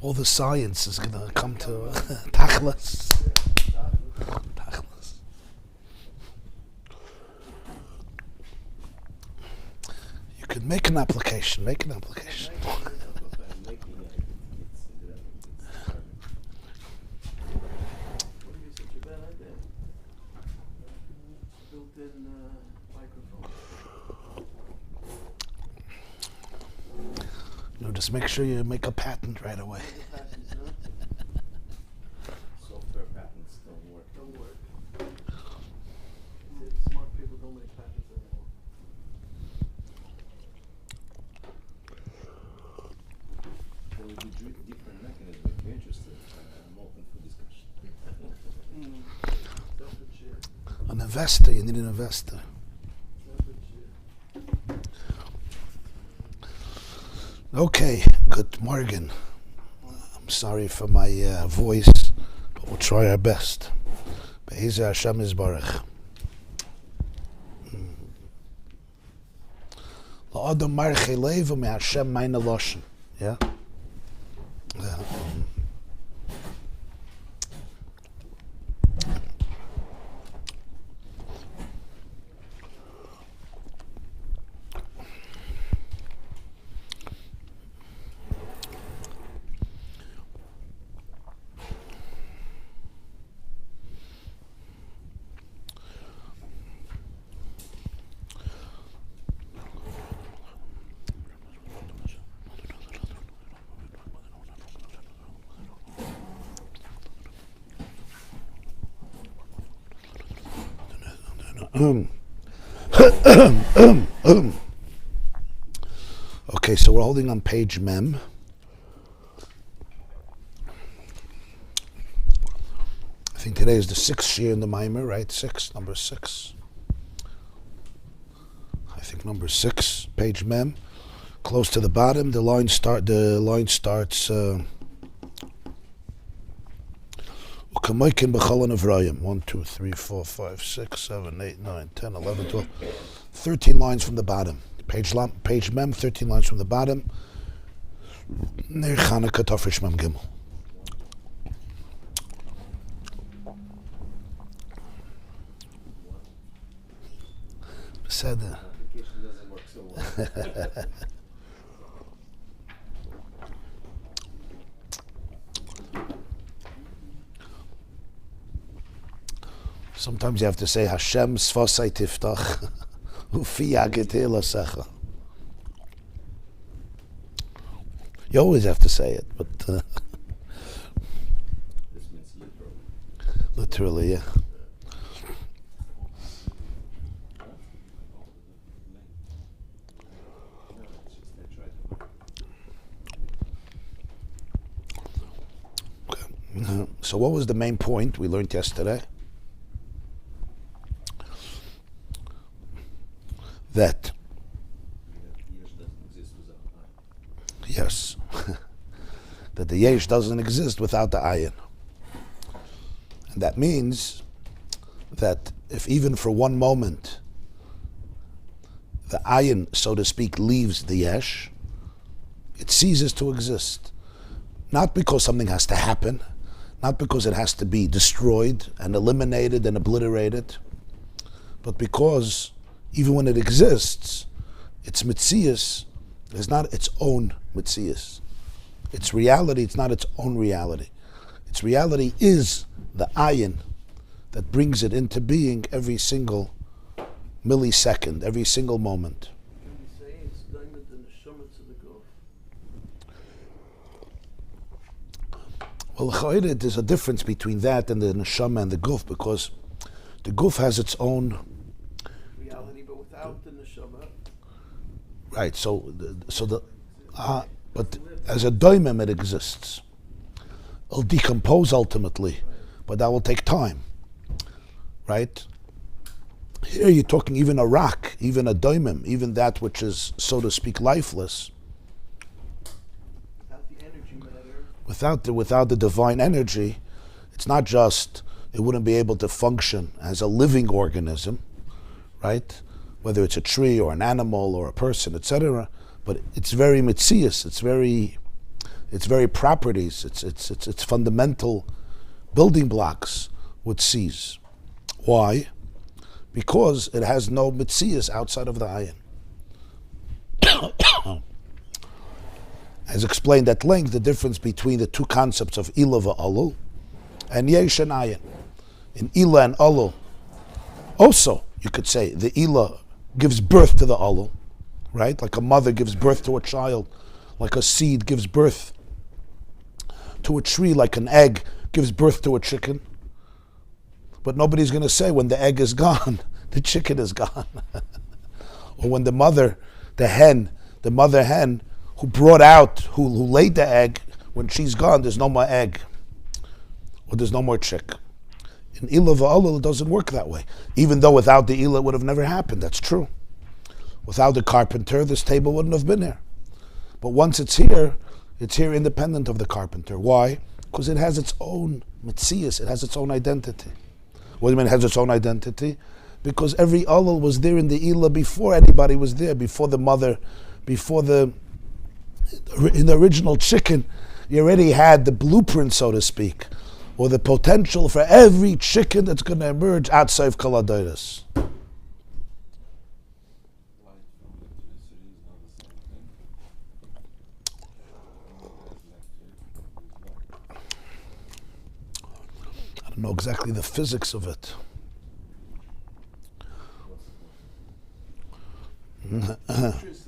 All the science is going to come to Tachlis. Tachlis. You could make an application. Make an application. No, just make sure you make a patent right away. Software patents don't work. Smart people don't make patents anymore. There will be different mechanisms. If you're interested, I'm open for discussion. An investor, you need an investor. Okay, good morning. I'm sorry for my voice, but we'll try our best. Be'ezeh Hashem Yisbarach. La'adam marchei lev u'me'Hashem meine loshen. Yeah? Okay, so we're holding on page Mem. I think today is the 6th year in the Maimer, right? Number 6. I think number 6, page Mem. Close to the bottom, the line starts. 1, 2, 3, 4, 5, 6, 7, 8, 9, 10, 11, 12. 13 lines from the bottom. Page Mem, 13 lines from the bottom. Ner Chanukah Tafresh Mem Gimel. Said Application doesn't work so well. sometimes you have to say Hashem Sfasai Tiftach Ufi Yagiteh Lasecha. You always have to say it, but This means literally. literally, yeah. So what was the main point we learned yesterday? That yes, that the Yash doesn't exist without the Ayin. And that means that if even for one moment the Ayin, so to speak, leaves the Yash, it ceases to exist. Not because something has to happen, not because it has to be destroyed and eliminated and obliterated, but because even when it exists, its mitzias is not its own mitzias. Its reality, it's not its own reality. Its reality is the ayin that brings it into being every single millisecond, every single moment. Can we say it's diamond and the neshama to the guf? Well, l'chayre, there's a difference between that and the neshama and the guf, because the guf has its own Reality, but without the neshama. right. But as a daymim, it exists. It'll decompose ultimately, but that will take time, right? Here you're talking even a rock, even a daymim, even that which is, so to speak, lifeless. Without the energy matter. Without the divine energy, it's not just, it wouldn't be able to function as a living organism, right? Whether it's a tree or an animal or a person, etc. But it's very mitzias, it's very its very properties, its fundamental building blocks would cease. Why? Because it has no mitzias outside of the ayin. As explained at length, the difference between the two concepts of Ila v'Alul and Yash and Ayin. In Ila and Alul, also, you could say, the Ila gives birth to the Alul, right? Like a mother gives birth to a child, like a seed gives birth to a tree, like an egg gives birth to a chicken. But nobody's going to say when the egg is gone, the chicken is gone. Or when the mother hen, who brought out, who laid the egg, when she's gone, there's no more egg. Or there's no more chick. In Ila v'Alul, it doesn't work that way. Even though without the Ila, it would have never happened. That's true. Without the carpenter, this table wouldn't have been here. But once it's here independent of the carpenter. Why? Because it has its own mitzias, it has its own identity. What do you mean it has its own identity? Because every Alul was there in the Ila before anybody was there, before the mother, in the original chicken, you already had the blueprint, so to speak, or the potential for every chicken that's going to emerge outside of Kaladoris. I don't know exactly the physics of it. Electricity.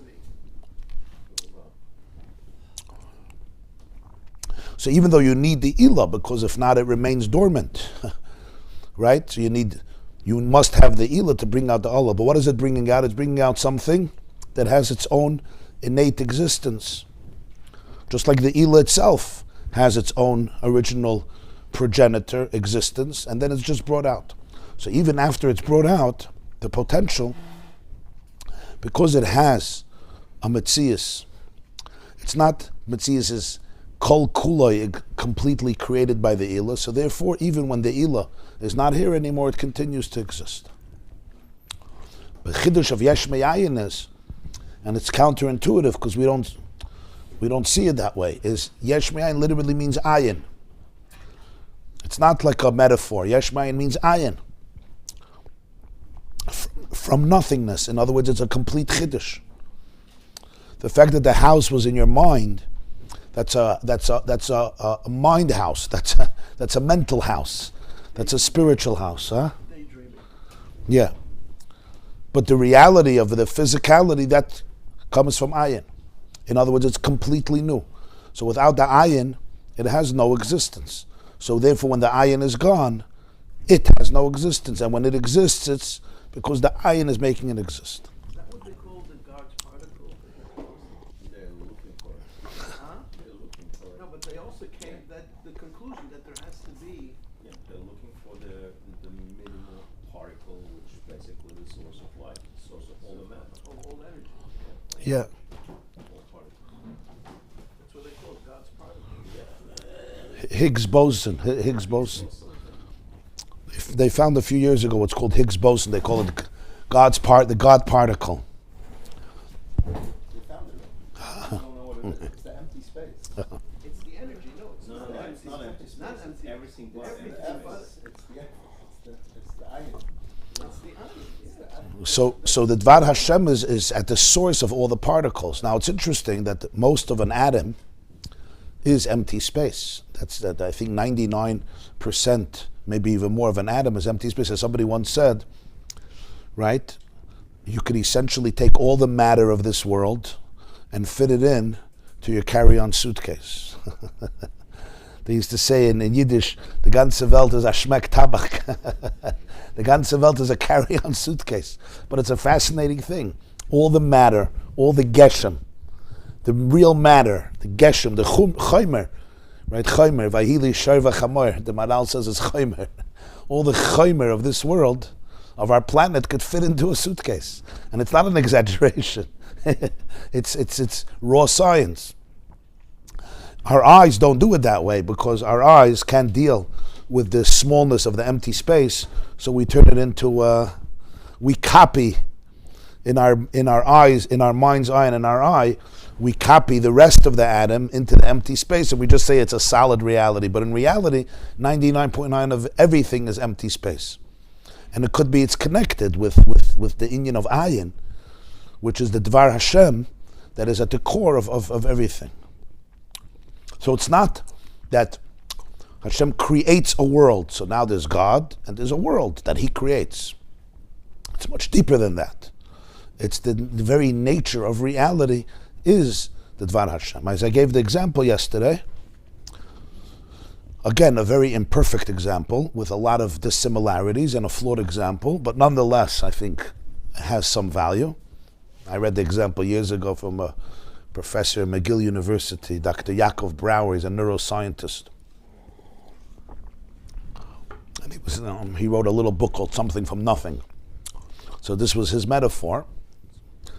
So even though you need the Ila, because if not, it remains dormant, right? So you must have the Ila to bring out the Allah. But what is it bringing out? It's bringing out something that has its own innate existence. Just like the Ila itself has its own original progenitor existence, and then it's just brought out. So even after it's brought out, the potential, because it has a Metzias, it's not Metzias is Kol Kuloi, completely created by the Ila, so therefore even when the Ila is not here anymore, it continues to exist. But Chiddush of Yash Ayin is, and it's counterintuitive because we don't see it that way, is Yash Ayin literally means Ayin. It's not like a metaphor. Yash Ayin means Ayin. From nothingness. In other words, it's a complete Chiddush. The fact that the house was in your mind, that's a mind house. That's a mental house. That's a spiritual house, huh? Daydreaming. Yeah. But the reality of the physicality, that comes from Ayin. In other words, it's completely new. So without the Ayin, it has no existence. So therefore, when the Ayin is gone, it has no existence. And when it exists, it's because the Ayin is making it exist. Is that what they call the God's particle? They're looking for it. Huh? They're looking for it. No, but they also came that the conclusion that there has to be. Yeah, they're looking for the minimal particle, which basically the source of life, source of all the matter. All energy. Yeah. All particles. That's what they call it, God's particle. Higgs boson. Higgs boson. They found a few years ago what's called Higgs boson. They call it the God particle. They found it. I don't know what it is. It's the empty space. It's the energy. No, it's not empty. It's not empty It's space. not It's empty. everything but Everything empty but space. It's the iron. It's the energy. So the Dvar Hashem is at the source of all the particles. Now it's interesting that most of an atom is empty space. That I think 99%, maybe even more of an atom is empty space. As somebody once said, right? You could essentially take all the matter of this world and fit it in to your carry-on suitcase. They used to say in Yiddish, the ganze Welt is a Schmeck Tabak. The ganze Welt is a carry-on suitcase. But it's a fascinating thing. All the matter, all the geshem, the real matter, the geshem, the chaymer, right? Chaymer, vahili sharva chamor. The Maral says it's chaymer. All the chaymer of this world, of our planet, could fit into a suitcase, and it's not an exaggeration. It's raw science. Our eyes don't do it that way because our eyes can't deal with the smallness of the empty space. So we turn it into we copy in our eyes, in our mind's eye, and in our eye, we copy the rest of the atom into the empty space and we just say it's a solid reality. But in reality, 99.9 of everything is empty space. And it could be it's connected with the inyan of Ayin, which is the Dvar Hashem that is at the core of everything. So it's not that Hashem creates a world. So now there's God and there's a world that He creates. It's much deeper than that. It's the very nature of reality is the Dvar Hashem. As I gave the example yesterday, again, a very imperfect example with a lot of dissimilarities and a flawed example, but nonetheless, I think has some value. I read the example years ago from a professor at McGill University, Dr. Yaakov Brower. He's a neuroscientist. And he wrote a little book called Something from Nothing. So this was his metaphor.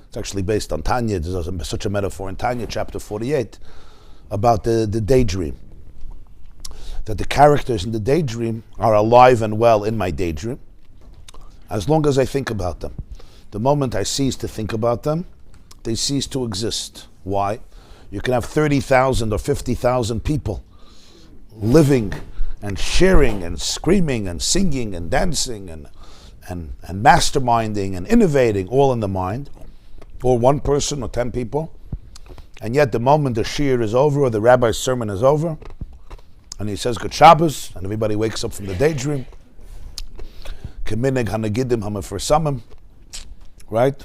It's actually based on Tanya. There's such a metaphor in Tanya, chapter 48, about the daydream. That the characters in the daydream are alive and well in my daydream, as long as I think about them. The moment I cease to think about them, they cease to exist. Why? You can have 30,000 or 50,000 people living and sharing and screaming and singing and dancing and masterminding and innovating all in the mind, or one person or 10 people, and yet the moment the shiur is over or the rabbi's sermon is over and he says Good Shabbos and everybody wakes up from the daydream, Keminig hanagidim hamefursamim, right?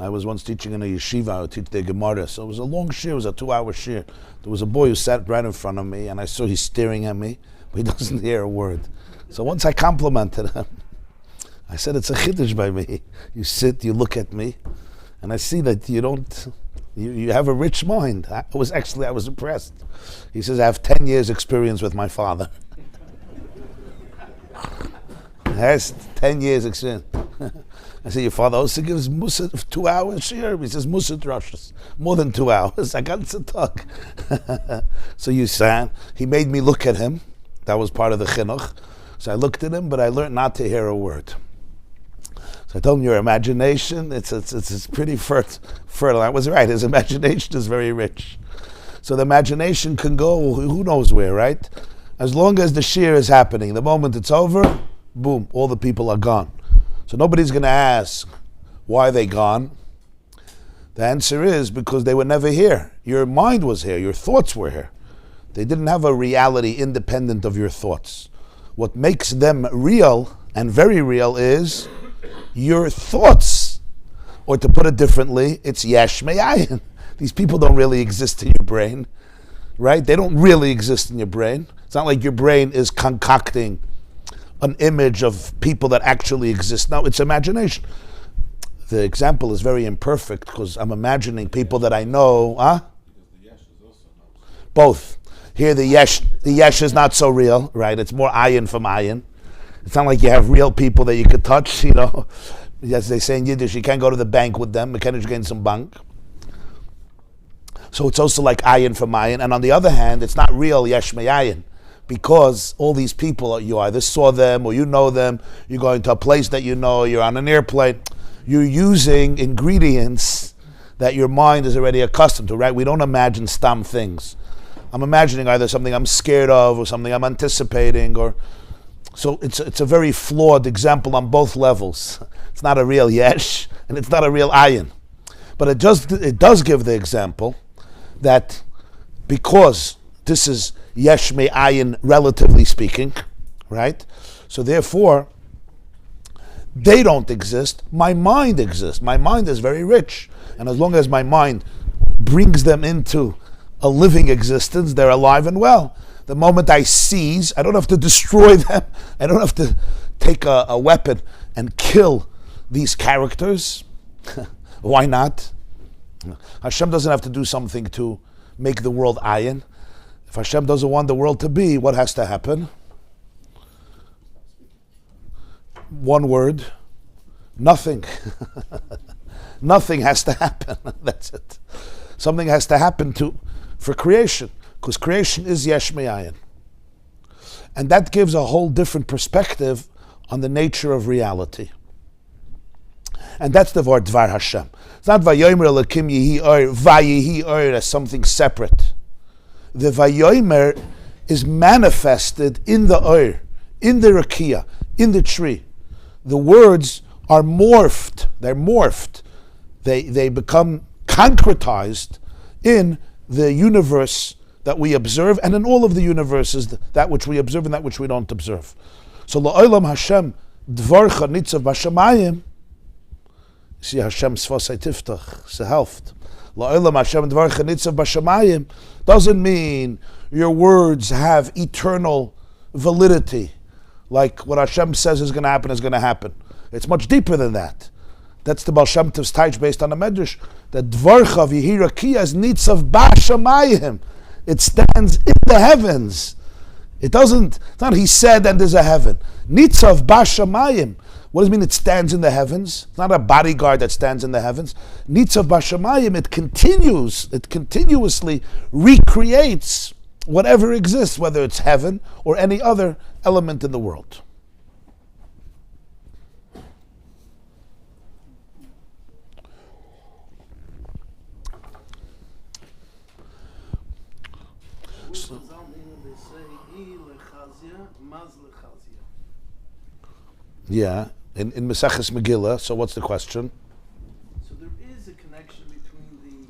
I was once teaching in a yeshiva. I would teach the Gemara. So it was a long shiur. It was a 2-hour shiur. There was a boy who sat right in front of me, and I saw he's staring at me, but he doesn't hear a word. So once I complimented him, I said, it's a chiddush by me. You sit, you look at me, and I see that you have a rich mind. I was impressed. He says, I have 10 years experience with my father. Has 10 years experience. I said, your father also gives Musa 2 hours share? He says, Musa drushes. More than 2 hours. I got to talk. So you sang. He made me look at him. That was part of the chinuch. So I looked at him, but I learned not to hear a word. So I told him, your imagination, it's pretty fertile. I was right. His imagination is very rich. So the imagination can go who knows where, right? As long as the shiur is happening. The moment it's over, boom, all the people are gone. So nobody's going to ask, why are they gone? The answer is because they were never here. Your mind was here. Your thoughts were here. They didn't have a reality independent of your thoughts. What makes them real and very real is your thoughts. Or to put it differently, it's Yash Ayin. These people don't really exist in your brain, right? They don't really exist in your brain. It's not like your brain is concocting an image of people that actually exist. No, it's imagination. The example is very imperfect because I'm imagining people that I know. Because the Yash is also not. Both. Here the Yash is not so real, right? It's more Ayin from Ayin. It's not like you have real people that you could touch, As they say in Yiddish, you can't go to the bank with them. You can't get some bank. So it's also like Ayin from Ayin. And on the other hand, it's not real Yesh Ayin. Because all these people, you either saw them or you know them, you're going to a place that you know, you're on an airplane, you're using ingredients that your mind is already accustomed to, right? We don't imagine stam things. I'm imagining either something I'm scared of or something I'm anticipating, so it's a very flawed example on both levels. It's not a real Yesh and it's not a real Ayin. But it does give the example that because this is Yesh me Ayin, relatively speaking, right? So therefore, they don't exist. My mind exists. My mind is very rich. And as long as my mind brings them into a living existence, they're alive and well. The moment I seize, I don't have to destroy them. I don't have to take a weapon and kill these characters. Why not? Hashem doesn't have to do something to make the world Ayin. If Hashem doesn't want the world to be, what has to happen? One word, nothing. Nothing has to happen. That's it. Something has to happen for creation, because creation is Yesh Ayin. And that gives a whole different perspective on the nature of reality. And that's the word Dvar Hashem. It's not Vayomer Elokim Yehi Or, Vayehi Or as something separate. The Vayomer is manifested in the Or, in the Rakia, in the tree. The words are morphed. They're morphed. They become concretized in the universe that we observe, and in all of the universes, that which we observe and that which we don't observe. So La'olam Hashem Dvarcha Nitzav B'Shamayim. See Hashem Sfosai Tiftach. It's a helft. La'olam Hashem Dvarcha Nitzav B'Shamayim doesn't mean your words have eternal validity. Like what Hashem says is going to happen is going to happen. It's much deeper than that. That's the Baal Shem Tov's taich based on the Medrash. That Dvarcha V'Yehi Rakia is Nitzav B'Shamayim. It stands in the heavens. It's not he said and there's a heaven. Nitzav B'Shamayim. What does it mean it stands in the heavens? It's not a bodyguard that stands in the heavens. Nitzav B'Shamayim, it continuously recreates whatever exists, whether it's heaven or any other element in the world. Yeah, in Meseches Megillah. So what's the question? So there is a connection between the...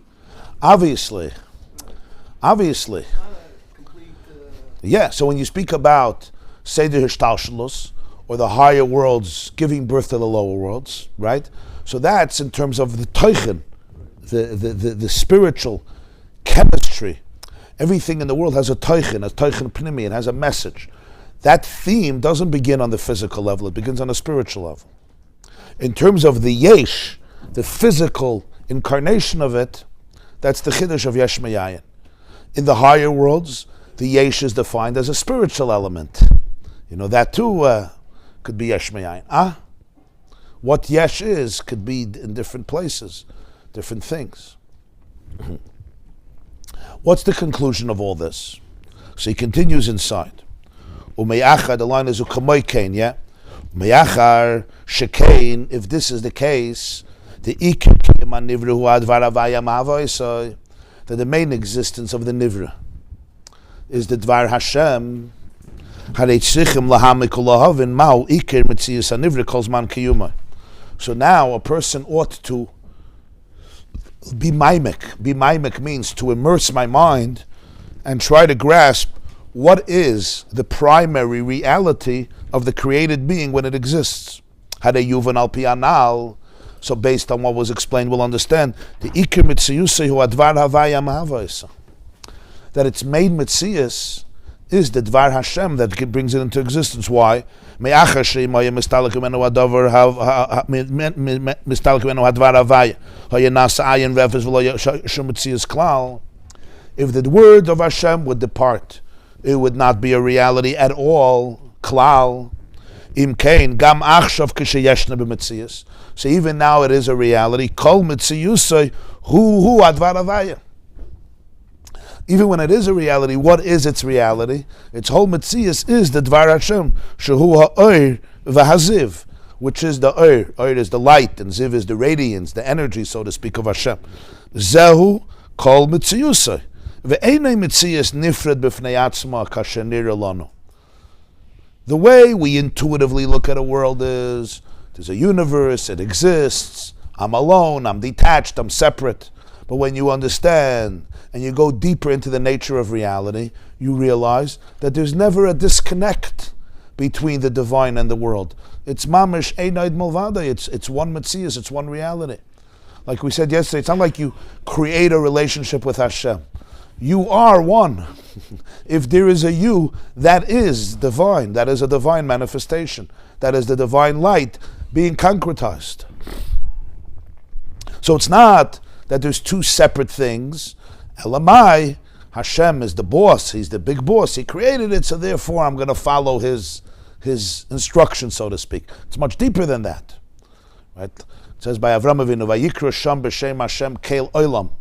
Obviously. Not a complete... Yeah, so when you speak about Seder Hishtalshelus, or the higher worlds giving birth to the lower worlds, right? So that's in terms of the teichen, the spiritual chemistry. Everything in the world has a teichen pnimi, it has a message. That theme doesn't begin on the physical level, it begins on a spiritual level. In terms of the Yash, the physical incarnation of it, that's the Chiddush of Yash Ayin. In the higher worlds, the Yash is defined as a spiritual element. You know, that too could be Yash Ayin. What Yash is could be in different places, different things. What's the conclusion of all this? So he continues inside. Umeyachar, the line is ukamoykein, yeah? Umeyachar, shekein, if this is the case, the ikir kiyama nivru hu advar havaya ma'avoisoi, that the main existence of the nivra is the dvar Hashem, harei tzrichim lahami kol ohavin ma'u ikir mitzias hanivra kol zman kiyuma. So now a person ought to be mimic. Be mimic means to immerse my mind and try to grasp what is the primary reality of the created being when it exists. Hade yuvan al pianal. So based on what was explained, we'll understand the ikir mitziyusei hu advar havaya ma'avoisa. That its main mitzias is the dvar Hashem that brings it into existence. Why? Me'achar she'imaya mistalek imenu hadavar mistalek imenu hadvar havaya hayanasa ayin refes v'lo shum mitzias klal. If the word of Hashem would depart, it would not be a reality at all. Klal. Im kain gam achshav k'sheyeshna b'mitzias. So even now it is a reality. Kol mitziyusay hu advar havaya. Even when it is a reality, what is its reality? Its whole mitzias is the dvar Hashem, shehu ha'or v'haziv, which is the or. Or is the light, and ziv is the radiance, the energy, so to speak, of Hashem. Zehu kol mitziyusay. Ve'enei mitzias nifred b'fnei atzma kasher nira lanu. The way we intuitively look at a world is, there's a universe, it exists, I'm alone, I'm detached, I'm separate. But when you understand and you go deeper into the nature of reality, you realize that there's never a disconnect between the divine and the world. It's mamish einaid mulvada, it's one mitzias, it's one reality. Like we said yesterday, it's not like you create a relationship with Hashem. You are one. If there is a you, that is divine. That is a divine manifestation. That is the divine light being concretized. So it's not that there's two separate things. Elamai, Hashem is the boss. He's the big boss. He created it, so therefore I'm going to follow his instructions, so to speak. It's much deeper than that. Right? It says by Avram Avinu, Vayikra Sham b'Shem Hashem Keil Olam.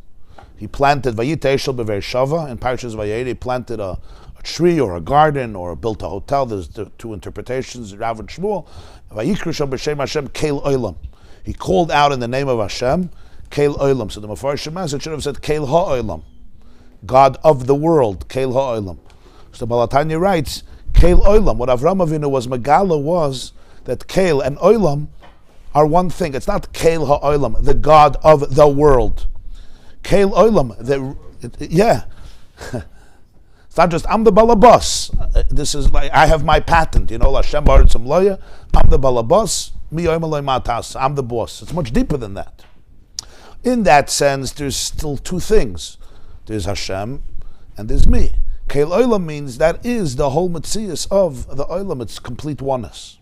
He planted Vayita Eshel b'Vereshava in Parshas Vayera. He planted a tree or a garden or built a hotel. There's the two interpretations, Rav and Shmuel. Vayikra Sham b'Shem Hashem Keil Olam. He called out in the name of Hashem, Keil Olam. So the Mefarshim should have said Keil HaOlam, God of the world, Keil HaOlam. So the Balatanya writes, Keil Olam. What Avram Avinu was Megala was that Keil and Olam are one thing. It's not Keil HaOlam, the God of the world. Keil Olam, yeah. It's not just I'm the balabas. This is like I have my patent. Hashem Barutzim Loya. I'm the balabas. Mi Oimaloi Matas. I'm the boss. It's much deeper than that. In that sense, there's still two things. There's Hashem and there's me. Keil Olam means that is the whole metzius of the Olam. It's complete oneness.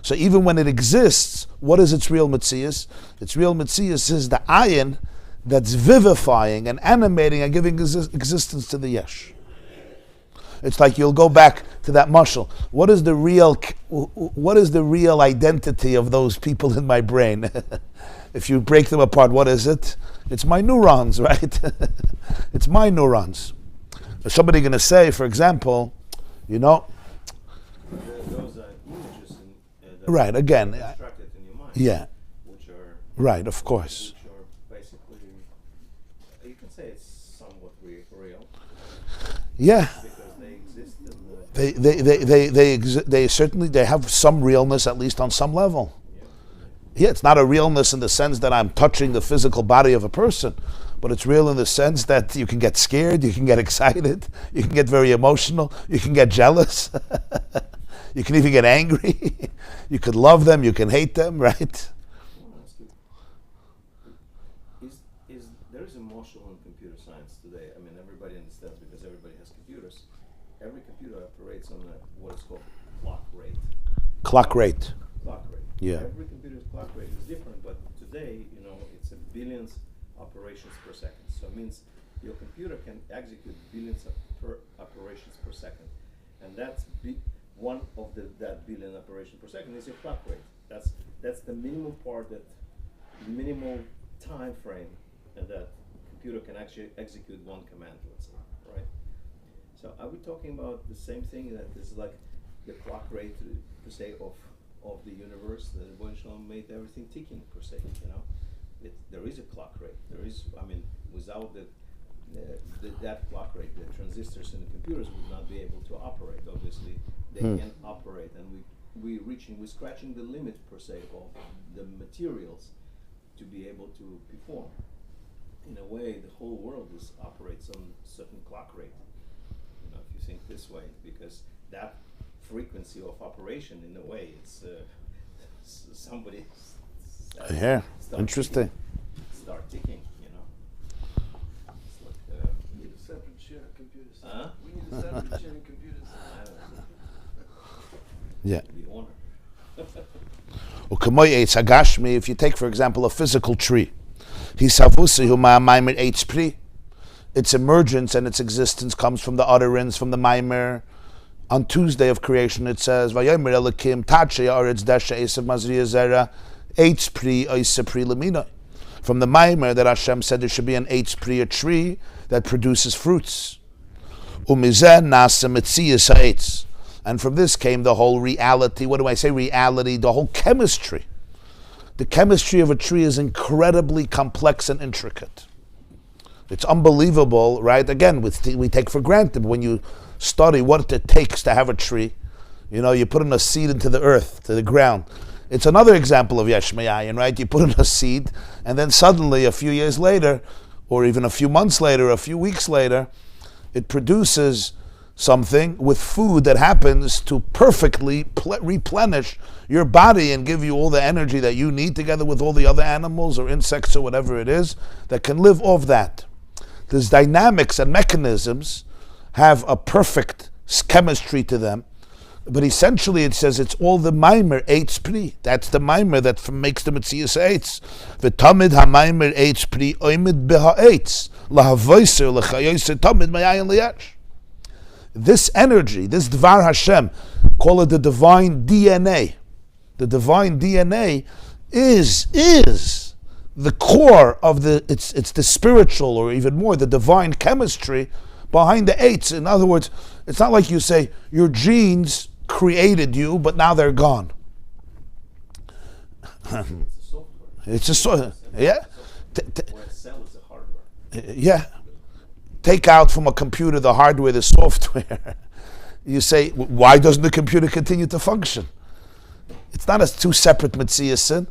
So even when it exists, what is its real metzius? Its real metzius is the Ayin that's vivifying and animating and giving existence to the Yash. It's like you'll go back to that mashal. What is the real identity of those people in my brain? If you break them apart, what is it? It's my neurons, right? It's my neurons. Is somebody going to say, for example, those are images right, again, constructed in your mind. Yeah. Which are Right, of course. Which are basically, you can say it's somewhat real. Yeah. Because they exist in They certainly have some realness, at least on some level. Yeah, it's not a realness in the sense that I'm touching the physical body of a person, but it's real in the sense that you can get scared, you can get excited, you can get very emotional, you can get jealous, you can even get angry, you could love them, you can hate them, right? There is a martial in computer science today. I mean, everybody understands because everybody has computers. Every computer operates on what is called clock rate. Clock rate. Clock rate. Yeah. Every computer's clock rate is different, but today, it's a billions operations per second. So it means your computer can execute billions of operations per second, and that's one of that billion operations per second is your clock rate. That's the minimum part, the minimal time frame that computer can actually execute one command, let's say, right? So are we talking about the same thing, that is like the clock rate per se of the universe, the Evolution made everything ticking per se, there is a clock rate. There is, without that clock rate, the transistors in the computers would not be able to operate. Obviously, they can operate, and we're scratching the limit per se of the materials to be able to perform. In a way, the whole world operates on certain clock rate. If you think this way, because that frequency of operation, in a way, it's somebody. Yeah, interesting. Start ticking, It's like, We need a separate share of computers. Huh? We need a separate share of computers. Yeah. To be honored. If you take, for example, a physical tree, its emergence and its existence comes from the utterance, from the maimer. On Tuesday of creation, it says, from the maimer that Hashem said there should be an eitz pri, a tree that produces fruits. And from this came the whole reality. What do I say reality? The whole chemistry. The chemistry of a tree is incredibly complex and intricate. It's unbelievable, right? Again, we take for granted when you study what it takes to have a tree. You put in a seed into the earth, to the ground. It's another example of Yash Ayin, right? You put in a seed, and then suddenly, a few years later, or even a few months later, a few weeks later, it produces something with food that happens to perfectly replenish your body and give you all the energy that you need, together with all the other animals or insects or whatever it is that can live off that. These dynamics and mechanisms have a perfect chemistry to them, but essentially it says it's all the maimer eitz pri. That's the maimer that makes the metzius eitz. V'tamid ha-maimer eitz pri oimid beha eitz lahavoiser lechayoser tamid mayayin liyash. This energy, this Dvar Hashem, call it the divine DNA. The divine DNA is the core of it's the spiritual, or even more, the divine chemistry behind the eitz. In other words, it's not like you say your genes created you, but now they're gone. It's a software. It's a yeah. Or a cell is a hardware. Yeah. Take out from a computer the hardware, the software. You say, why doesn't the computer continue to function? It's not as two separate metziasin.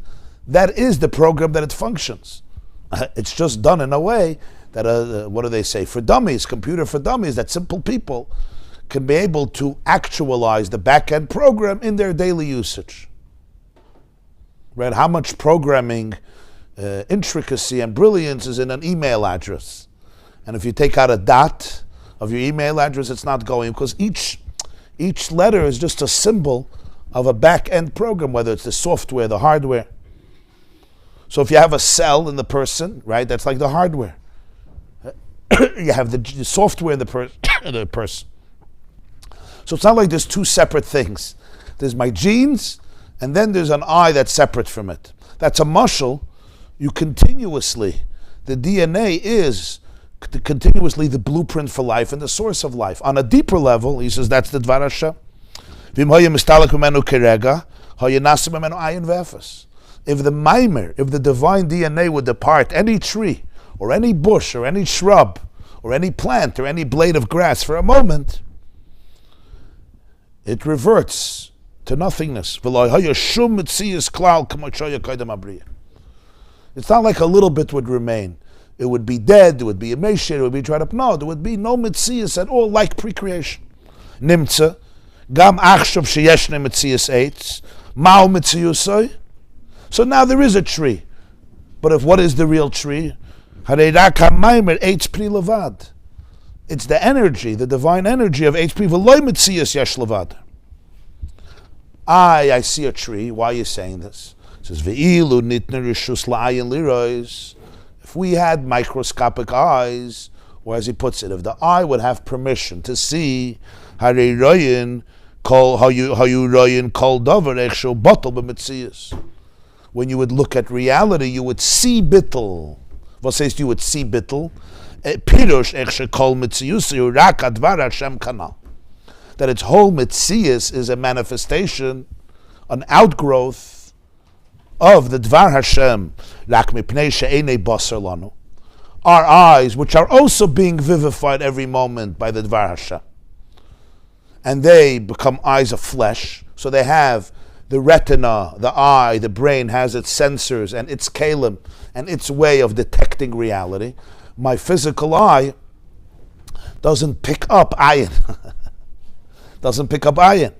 That is the program that it functions. It's just done in a way that, what do they say, for dummies, computer for dummies, that simple people can be able to actualize the back-end program in their daily usage. Right? How much programming, intricacy, and brilliance is in an email address. And if you take out a dot of your email address, it's not going, because each letter is just a symbol of a back-end program, whether it's the software, the hardware. So if you have a cell in the person, right, that's like the hardware. You have the software in the person. So it's not like there's two separate things. There's my genes, and then there's an I that's separate from it. That's a muscle. You continuously, the DNA is continuously the blueprint for life and the source of life. On a deeper level, he says that's the Dvar Hashem. If the mimer, if the divine DNA would depart any tree, or any bush, or any shrub, or any plant, or any blade of grass for a moment, it reverts to nothingness. It's not like a little bit would remain. It would be dead, it would be emaciated, it would be dried up. No, there would be no mitzias at all, like pre-creation. Nimtza, gam achshav sheyeshne mitzias eitz, mao mitziusoi. So now there is a tree. But if what is the real tree? It's the energy, the divine energy of HP. I see a tree. Why are you saying this? It says, if we had microscopic eyes, or as he puts it, if the eye would have permission to see, how you royin kol davar echsho bottle b'metzias. When you would look at reality, you would see Bittle. What says you would see Bittle? Pirush echshe kol metzius rak advar Hashem kanal. That its whole metzius is a manifestation, an outgrowth of the Dvar Hashem. Rak mipnei she'enei basar lanu. Our eyes, which are also being vivified every moment by the Dvar Hashem. And they become eyes of flesh, so they have the retina, the eye, the brain has its sensors and its kalim and its way of detecting reality. My physical eye doesn't pick up ayin. Doesn't pick up ayin.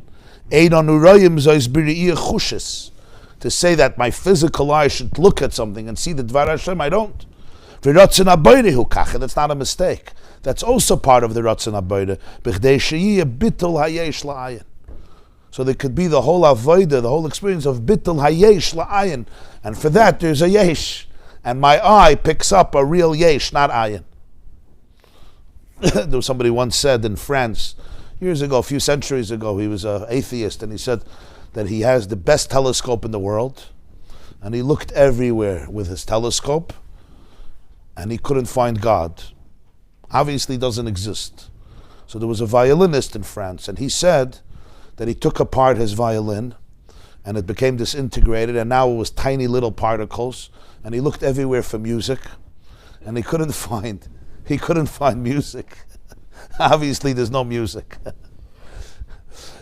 To say that my physical eye should look at something and see the Dvar Hashem, I don't. That's not a mistake. That's also part of the Ratzon HaBoide. So there could be the whole avodah, the whole experience of Bittle hayesh la'ayin, and for that there's a yesh, and my eye picks up a real yesh, not ayin. There was somebody once said in France, years ago, a few centuries ago, he was an atheist, and he said that he has the best telescope in the world, and he looked everywhere with his telescope, and he couldn't find God. Obviously doesn't exist. So there was a violinist in France, and he said that he took apart his violin and it became disintegrated, and now it was tiny little particles, and he looked everywhere for music and he couldn't find music. Obviously there's no music.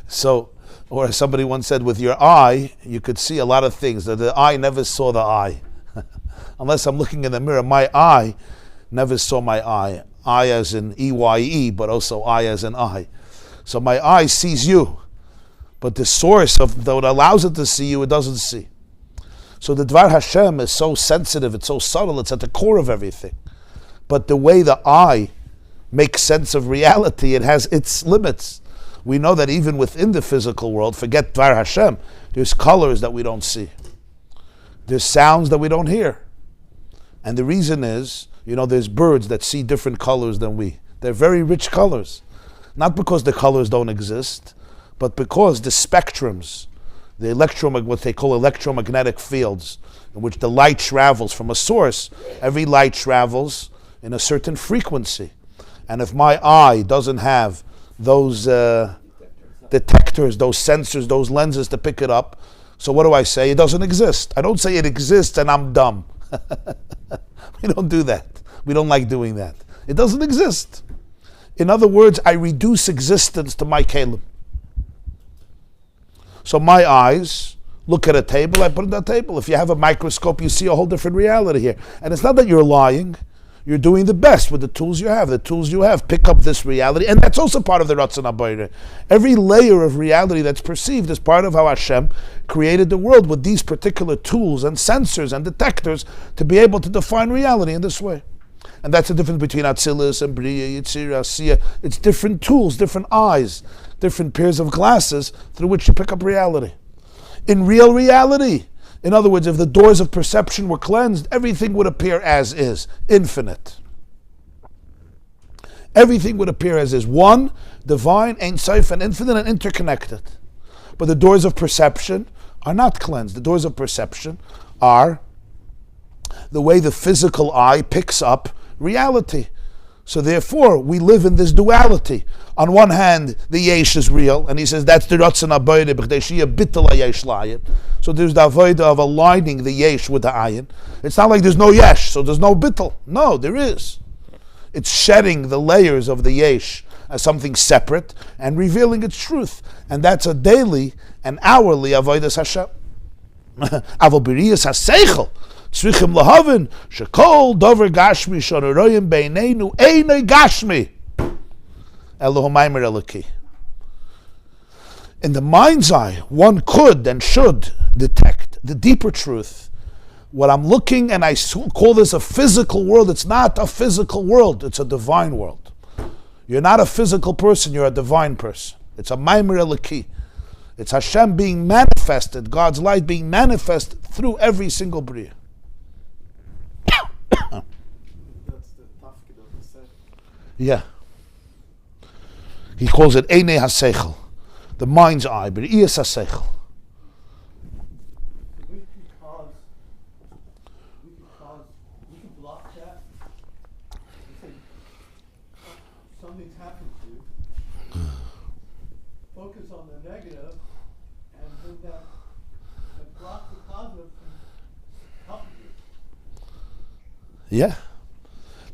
So, or as somebody once said, with your eye you could see a lot of things that the eye never saw the eye. Unless I'm looking in the mirror, my eye never saw my eye. Eye as in E-Y-E, but also eye as in eye. So my eye sees you, but the source of what allows it to see you, it doesn't see. So the Dvar Hashem is so sensitive, it's so subtle, it's at the core of everything. But the way the eye makes sense of reality, it has its limits. We know that even within the physical world, forget Dvar Hashem, there's colors that we don't see. There's sounds that we don't hear. And the reason is, there's birds that see different colors than we. They're very rich colors. Not because the colors don't exist, but because the spectrums, what they call electromagnetic fields, in which the light travels from a source, every light travels in a certain frequency. And if my eye doesn't have those detectors, those sensors, those lenses to pick it up, So what do I say? It doesn't exist. I don't say it exists and I'm dumb. We don't do that. We don't like doing that. It doesn't exist. In other words, I reduce existence to my kelim. So my eyes look at a table, I put it on that table. If you have a microscope, you see a whole different reality here. And it's not that you're lying. You're doing the best with the tools you have. The tools you have pick up this reality, and that's also part of the Ratzon HaBoreh. Every layer of reality that's perceived is part of how Hashem created the world with these particular tools and sensors and detectors to be able to define reality in this way. And that's the difference between Atzilus and Bria, Yitzira, Asiya. It's different tools, different eyes, different pairs of glasses through which you pick up reality. In real reality, in other words, if the doors of perception were cleansed, everything would appear as is, infinite. Everything would appear as is. One, divine, Ein Sof, and infinite and interconnected. But the doors of perception are not cleansed. The doors of perception are the way the physical eye picks up reality. So therefore, we live in this duality. On one hand, the Yash is real, and he says that's the Ratzon HaBoreh, b'chdei sheyeh Bittle Yash la'Ayin. So there's the avodah of aligning the Yash with the Ayin. It's not like there's no Yash, so there's no Bittle. No, there is. It's shedding the layers of the Yash as something separate and revealing its truth. And that's a daily and hourly avodas Hashem. Aval b'riyas haseichel. Tzrichim lahavin shekol dover gashmi shonoroyim beineinu einay gashmi Elohimaimer Eloki. In the mind's eye, one could and should detect the deeper truth. What I'm looking, and I call this a physical world, it's not a physical world, it's a divine world. You're not a physical person, you're a divine person. It's a Maimer Eloki. It's Hashem being manifested, God's light being manifested through every single Bria. That's the tafkid of the set. Yeah. He calls it Einei HaSeichel, the mind's eye, but Iyas HaSeichel. We can block that. We say, something's happened to you. Focus on the negative and then that block the positive from helping you. Yeah.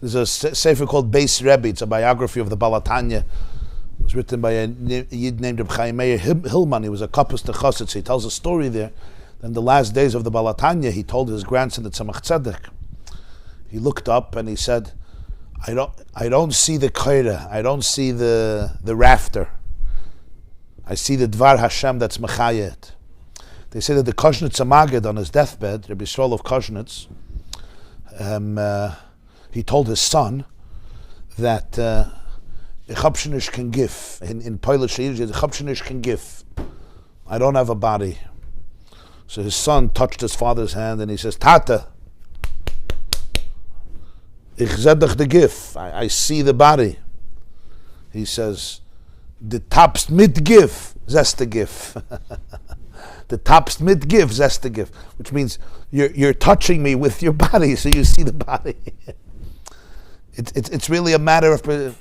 There's a sefer called Beis Rebbe. It's a biography of the Balatanya. It was written by a Yid named Reb Chaim Meir Hillman. He was a Kapus to Chassidus. He tells a story there. In the last days of the Balatanya, he told his grandson, the Tzemach Tzedek, he looked up and he said, I don't see the koira. I don't see the rafter. I see the Dvar Hashem that's Mechayet. They say that the Kozhnitz Magid on his deathbed, Rabbi Yisrael of Kozhnitz, he told his son that Chapshinish can give. In Polish, Chapshinish can give. I don't have a body. So his son touched his father's hand and he says, Tata, ich zedach the gif. I see the body. He says, the tapst mit gif, zest the gif. The tapst mit gif, zest the gif. Which means you're touching me with your body, so you see the body. It's really a matter of.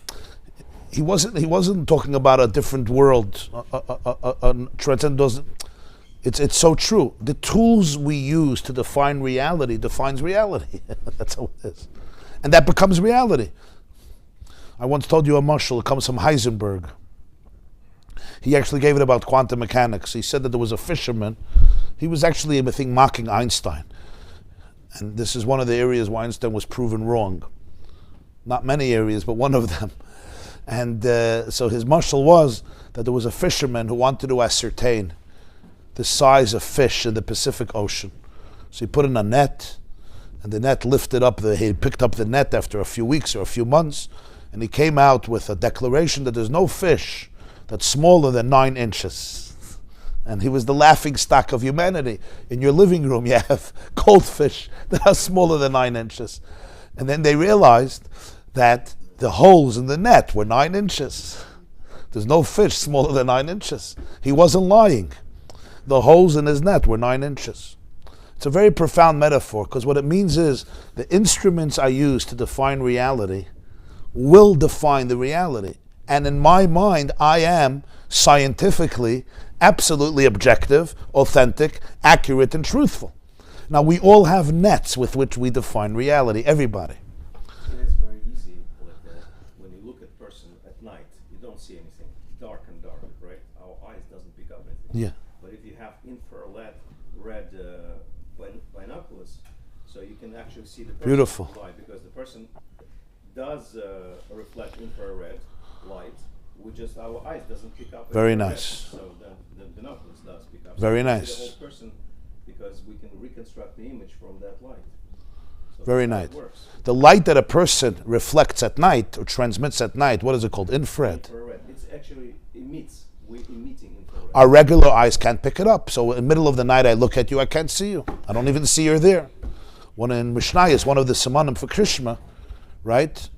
He wasn't talking about a different world. Transcend doesn't. It's so true. The tools we use to define reality defines reality. That's how it is, and that becomes reality. I once told you a mashal. It comes from Heisenberg. He actually gave it about quantum mechanics. He said that there was a fisherman. He was actually, I think, mocking Einstein, and this is one of the areas where Einstein was proven wrong. Not many areas, but one of them. And so his mashal was that there was a fisherman who wanted to ascertain the size of fish in the Pacific Ocean. So he put in a net, and the net lifted up, he picked up the net after a few weeks or a few months, and he came out with a declaration that there's no fish that's smaller than 9 inches. And he was the laughing stock of humanity. In your living room you have goldfish that are smaller than 9 inches. And then they realized that the holes in the net were 9 inches. There's no fish smaller than 9 inches. He wasn't lying. The holes in his net were 9 inches. It's a very profound metaphor, because what it means is the instruments I use to define reality will define the reality. and in my mind, I am scientifically, absolutely objective, authentic, accurate, and truthful. Now, we all have nets with which we define reality, everybody. It is very easy, when you look at a person at night, you don't see anything, dark and dark, right? Our eyes doesn't pick up anything. Yeah. But if you have infrared binoculars, so you can actually see the person. Beautiful. Light, because the person does reflect infrared light, we just our eyes doesn't pick up. Very infrared. nice. So the binoculars does pick up. Very so nice. See the whole person, because we can reconstruct the image from that light. So Very that's how nice. it works. The light that a person reflects at night or transmits at night, what is it called? Infrared. Infrared. It's actually emits. We're emitting infrared. Our regular eyes can't pick it up. So in the middle of the night, I look at you, I can't see you. I don't even see you're there. One in Mishnah is one of the samanim for Krishma, right?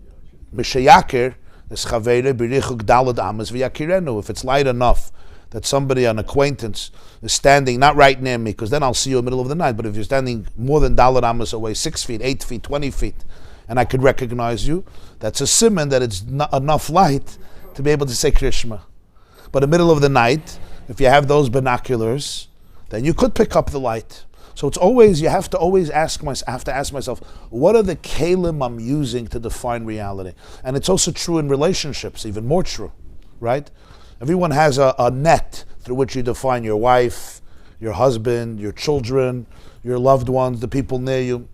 Mishayakir is chavere birichuk dalad amas v'yakirenu. If it's light enough that somebody, an acquaintance, is standing not right near me, because then I'll see you in the middle of the night. But if you're standing more than dalad amas away, 6 feet, 8 feet, 20 feet, and I could recognize you, that's a siman that it's not enough light to be able to say Krishma. But in the middle of the night, if you have those binoculars, then you could pick up the light. So it's always, you have to always ask myself, what are the kalim I'm using to define reality? And it's also true in relationships, even more true, right? Everyone has a net through which you define your wife, your husband, your children, your loved ones, the people near you.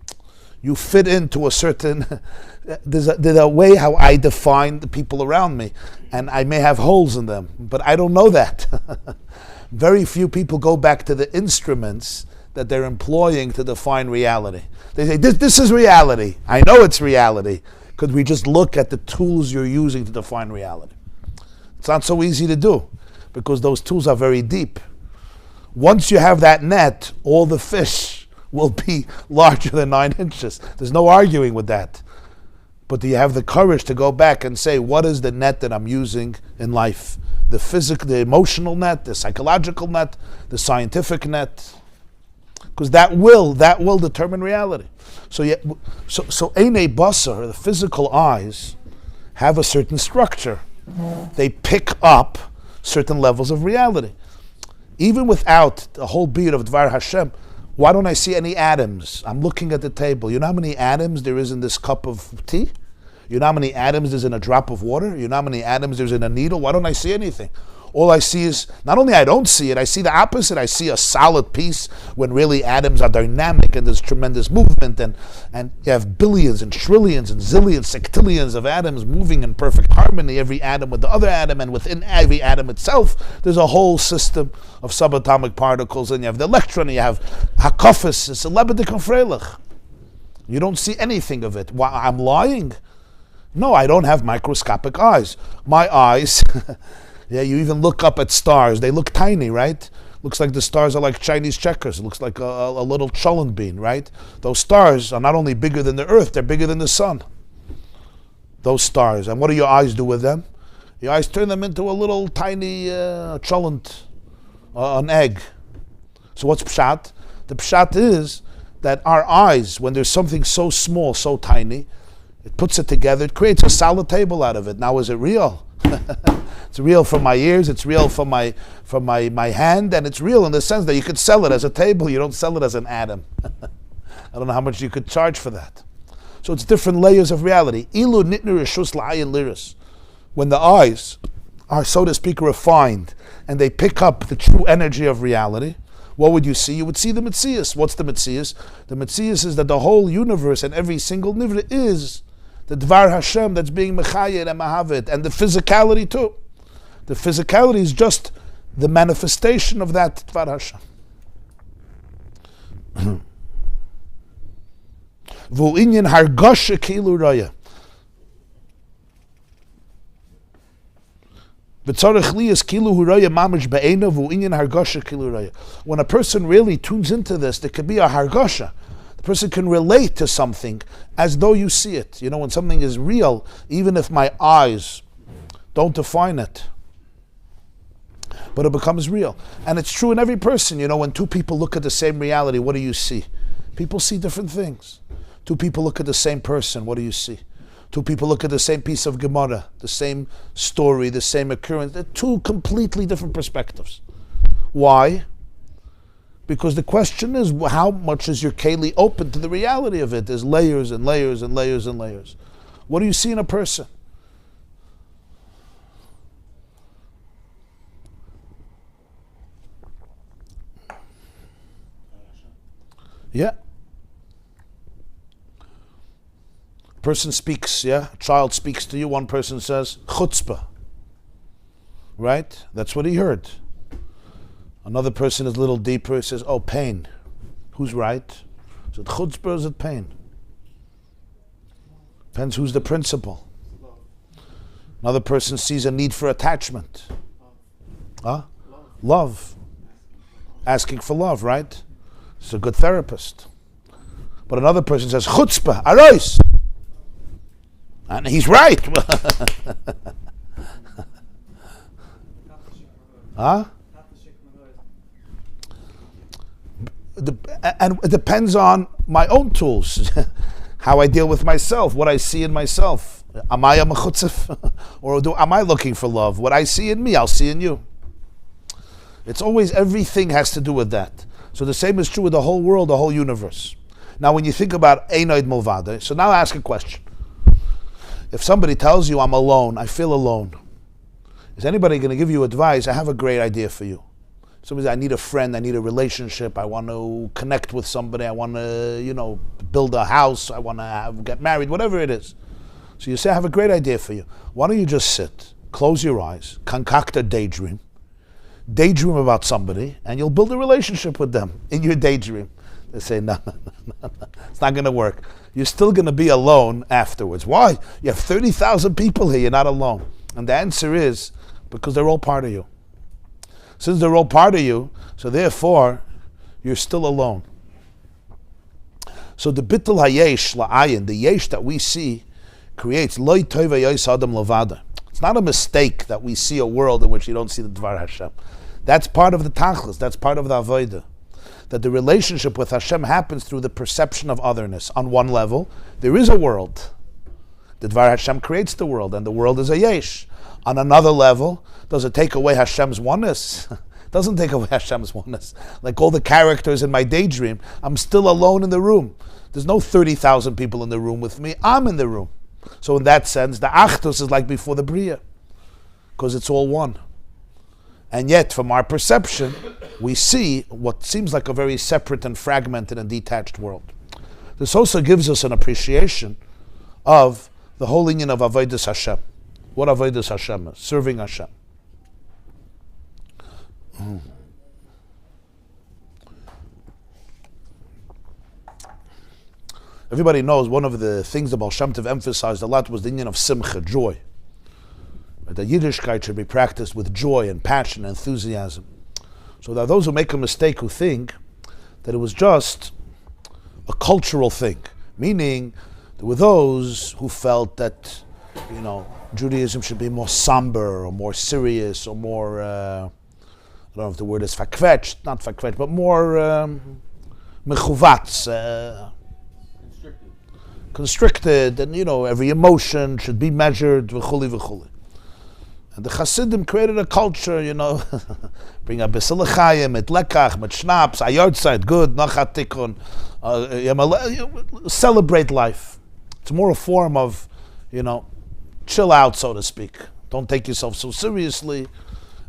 You fit into a certain, there's a way how I define the people around me, and I may have holes in them, but I don't know that. Very few people go back to the instruments that they're employing to define reality. They say, this is reality. I know it's reality. Could we just look at the tools you're using to define reality? It's not so easy to do, because those tools are very deep. Once you have that net, all the fish will be larger than 9 inches. There's no arguing with that. But do you have the courage to go back and say, what is the net that I'm using in life? The physical, the emotional net, the psychological net, the scientific net? Because that will determine reality. So Einei Basar, the physical eyes, have a certain structure. They pick up certain levels of reality. Even without the whole beat of Dvar Hashem, why don't I see any atoms? I'm looking at the table. You know how many atoms there is in this cup of tea? You know how many atoms there's in a drop of water? You know how many atoms there's in a needle? Why don't I see anything? All I see is, not only I don't see it, I see the opposite. I see a solid piece when really atoms are dynamic and there's tremendous movement, and you have billions and trillions and zillions, sextillions of atoms moving in perfect harmony, every atom with the other atom, and within every atom itself, there's a whole system of subatomic particles, and you have the electron, and you have hakafis, it's a lebedik and freilich. You don't see anything of it. Why, I'm lying? No, I don't have microscopic eyes. My eyes... Yeah, you even look up at stars. They look tiny, right? Looks like the stars are like Chinese checkers. It looks like a little cholent bean, right? Those stars are not only bigger than the earth, they're bigger than the sun. Those stars. And what do your eyes do with them? Your eyes turn them into a little tiny cholent, an egg. So what's pshat? The pshat is that our eyes, when there's something so small, so tiny, it puts it together, it creates a solid table out of it. Now, is it real? It's real from my ears, it's real from my hand, and it's real in the sense that you could sell it as a table, you don't sell it as an atom. I don't know how much you could charge for that. So it's different layers of reality. Ilu nitnu reshus la'ayin liris. When the eyes are, so to speak, refined, and they pick up the true energy of reality, what would you see? You would see the Metzius. What's the Metzius? The Metzius is that the whole universe and every single nivra is the Dvar Hashem that's being Mechayed and Mahavit, and the physicality too. The physicality is just the manifestation of that Dvar Hashem. V'u'inyan hargasha kilu raya. V'tzarech liyas kilu huraya mamish be'ena v'u'inyan hargasha kilu raya. When a person really tunes into this, there could be a hargasha. The person can relate to something as though you see it. You know, when something is real, even if my eyes don't define it, but it becomes real. And it's true in every person. You know, when two people look at the same reality, what do you see? People see different things. Two people look at the same person, what do you see? Two people look at the same piece of Gemara, the same story, the same occurrence. They're two completely different perspectives. Why? Because the question is, how much is your keli open to the reality of it? There's layers and layers and layers and layers. What do you see in a person? Yeah. Person speaks, yeah? A child speaks to you, one person says, chutzpah. Right? That's what he heard. Another person is a little deeper, he says, oh, pain. Who's right? Is it chutzpah or is it pain? Depends who's the principal. Another person sees a need for attachment. Huh? Love. Asking for love, right? It's a good therapist. But another person says, chutzpah, arois. And he's right. Huh? And it depends on my own tools, how I deal with myself, what I see in myself. Am I a mechutzif? Or am I looking for love? What I see in me, I'll see in you. It's always, everything has to do with that. So the same is true with the whole world, the whole universe. Now when you think about Einoid Mulvade, so now ask a question. If somebody tells you, I'm alone, I feel alone, is anybody going to give you advice? I have a great idea for you. Somebody says, I need a friend, I need a relationship, I want to connect with somebody, I want to, build a house, I want to get married, whatever it is. So you say, I have a great idea for you. Why don't you just sit, close your eyes, concoct a daydream about somebody, and you'll build a relationship with them in your daydream. They say, no, it's not going to work. You're still going to be alone afterwards. Why? You have 30,000 people here, you're not alone. And the answer is, because they're all part of you. Since they're all part of you, so therefore, you're still alone. So the Bittle Yash, Ayin, the Yash that we see, creates Loi Tova Yos Adam Levada. It's not a mistake that we see a world in which you don't see the Dvar Hashem. That's part of the Tachlis, that's part of the Avodah. That the relationship with Hashem happens through the perception of otherness. On one level, there is a world. The Dvar Hashem creates the world, and the world is a Yesh. On another level, does it take away Hashem's oneness? It doesn't take away Hashem's oneness. Like all the characters in my daydream, I'm still alone in the room. There's no 30,000 people in the room with me. I'm in the room. So in that sense, the Achdus is like before the Bria, because it's all one. And yet, from our perception, we see what seems like a very separate and fragmented and detached world. This also gives us an appreciation of the whole union of Avodas Hashem. What Avodas Hashem is, serving Hashem. Everybody knows one of the things the Baal Shem Tov emphasized a lot was the union of simcha, joy. That Yiddishkeit should be practiced with joy and passion and enthusiasm. So there are those who make a mistake who think that it was just a cultural thing, meaning there were those who felt that, Judaism should be more somber or more serious or more, I don't know if the word is fakvetch, not fakvetch, but more mechuvatz, constricted, and every emotion should be measured, v'chuli v'chuli. And the Chassidim created a culture, bring a bissel l'chaim, mit lekach, mit schnapps, a yahrzeit, good, nachat tikkun, celebrate life. It's more a form of, chill out, so to speak. Don't take yourself so seriously,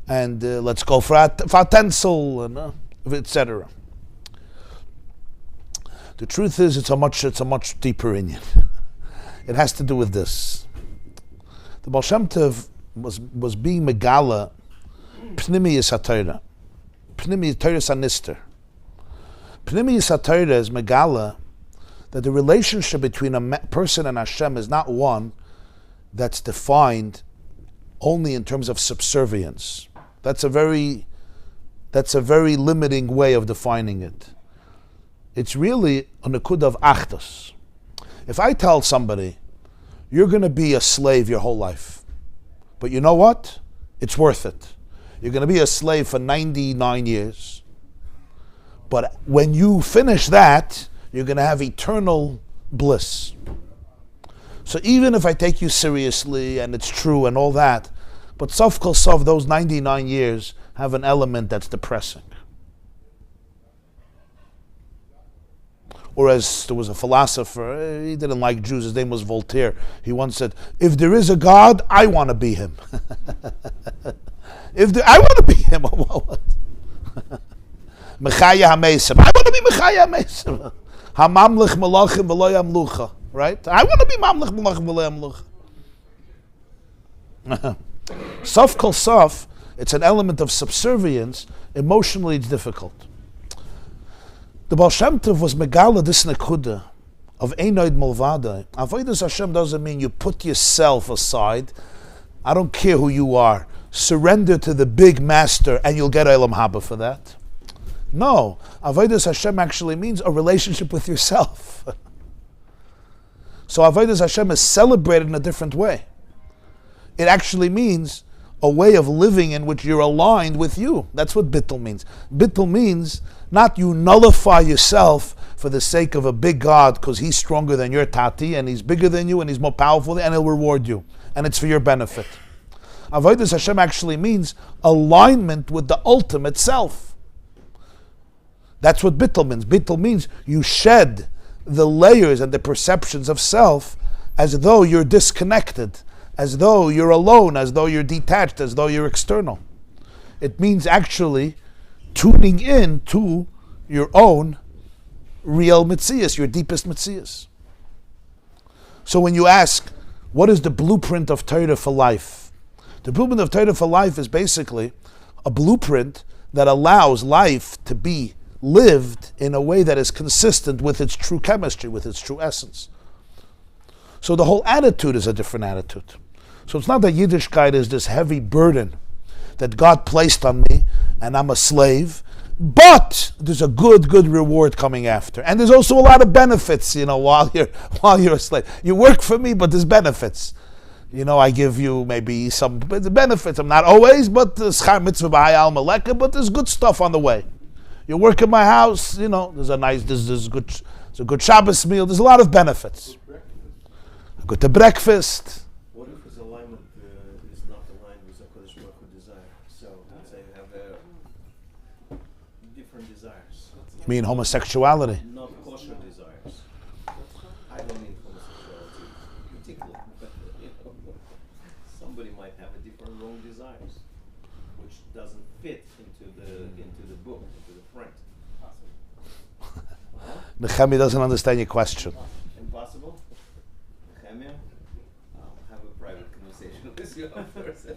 and let's go for a tencel, and etc. The truth is, it's a much deeper Indian. It has to do with this. The Baal Shem Tov was being megala pnimiyus haTorah, pnimiyus Torah sanister. Pnimiyus haTorah is megala that the relationship between a person and Hashem is not one that's defined only in terms of subservience. That's a very limiting way of defining it. It's really a nekud of achdus. If I tell somebody, you're going to be a slave your whole life, but you know what? It's worth it. You're going to be a slave for 99 years. But when you finish that, you're going to have eternal bliss. So even if I take you seriously and it's true and all that, but sof kol sof, those 99 years have an element that's depressing. Or as there was a philosopher, he didn't like Jews, his name was Voltaire. He once said, if there is a God, I want to be him. I want to be him. Mechaya HaMesim. I want to be Mechaya HaMesim. HaMamlich Melachim V'lo Yamlucha. Right? I want to be Mamlich Melachim V'lo Yamlucha. Sof kol sof, it's an element of subservience. Emotionally, it's difficult. The Baal Shem Tov was megala this nekuda of Einoid Mulvada. Avodas Hashem doesn't mean you put yourself aside. I don't care who you are. Surrender to the big master and you'll get Olam Haba for that. No. Avodas Hashem actually means a relationship with yourself. So Avodas Hashem is celebrated in a different way. It actually means a way of living in which you're aligned with you. That's what Bittle means. Bittle means not you nullify yourself for the sake of a big God because he's stronger than your tati and he's bigger than you and he's more powerful and he'll reward you. And it's for your benefit. Avodas Hashem actually means alignment with the ultimate self. That's what Bittle means. Bittle means you shed the layers and the perceptions of self as though you're disconnected, as though you're alone, as though you're detached, as though you're external. It means actually tuning in to your own real Metzias, your deepest Metzias. So when you ask, what is the blueprint of Torah for life? The blueprint of Torah for life is basically a blueprint that allows life to be lived in a way that is consistent with its true chemistry, with its true essence. So the whole attitude is a different attitude. So it's not that Yiddishkeit is this heavy burden that God placed on me and I'm a slave, but there's a good reward coming after. And there's also a lot of benefits, while you're a slave. You work for me, but there's benefits. I give you maybe some benefits. I'm not always, but there's schar mitzvah b'hayal maleka, but there's good stuff on the way. You work in my house, there's a good Shabbos meal. There's a lot of benefits. I go to breakfast. What if his alignment is not aligned with the Kodesh Baruch Hu desire? So let's say you have different desires. You mean homosexuality? Not kosher desires. I don't mean homosexuality particularly, but somebody might have a different wrong desires, which doesn't fit into the book, into the print. Nechemi doesn't understand your question. Impossible? Nechemia? I'll have a private conversation with you afterwards.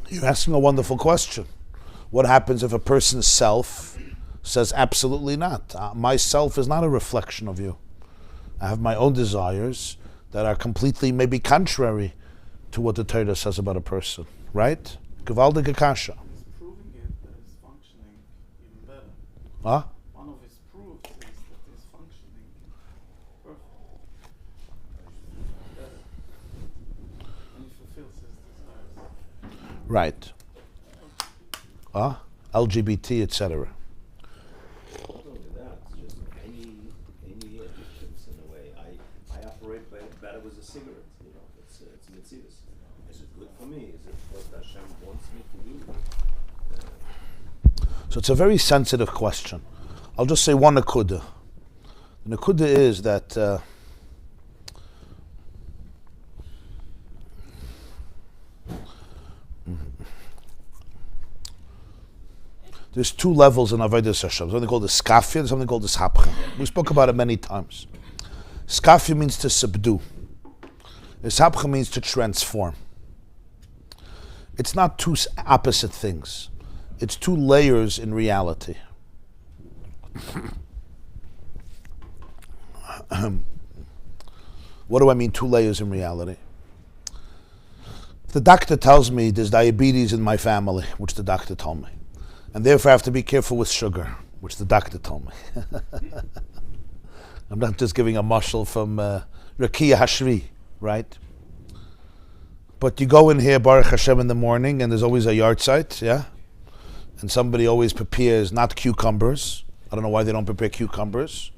You're asking a wonderful question. What happens if a person's self says absolutely not? My self is not a reflection of you. I have my own desires that are completely maybe contrary to what the Torah says about a person. Right? Gewaltige kasha. He's proving it that it's functioning even better. Huh? One of his proofs is that it's functioning perfectly. Better. And he fulfills his desires. Right. LGBT, etc. Not only that, it's just any addictions in a way. I operate better with a cigarette. It's mitzvahs. Is it good for me? Is it what Hashem wants me to do? So it's a very sensitive question. I'll just say one nekuda. The nekuda is that there's two levels in Avodas Hashem. Something called the skafia and something called the shapcha. We spoke about it many times. Skafia means to subdue. The shapcha means to transform. It's not two opposite things. It's two layers in reality. What do I mean, two layers in reality? If the doctor tells me there's diabetes in my family, which the doctor told me, and therefore I have to be careful with sugar, which the doctor told me. I'm not just giving a mashal from Rakia Hashvi, right? But you go in here, Baruch Hashem, in the morning, and there's always a yard site, yeah? And somebody always prepares not cucumbers. I don't know why they don't prepare cucumbers.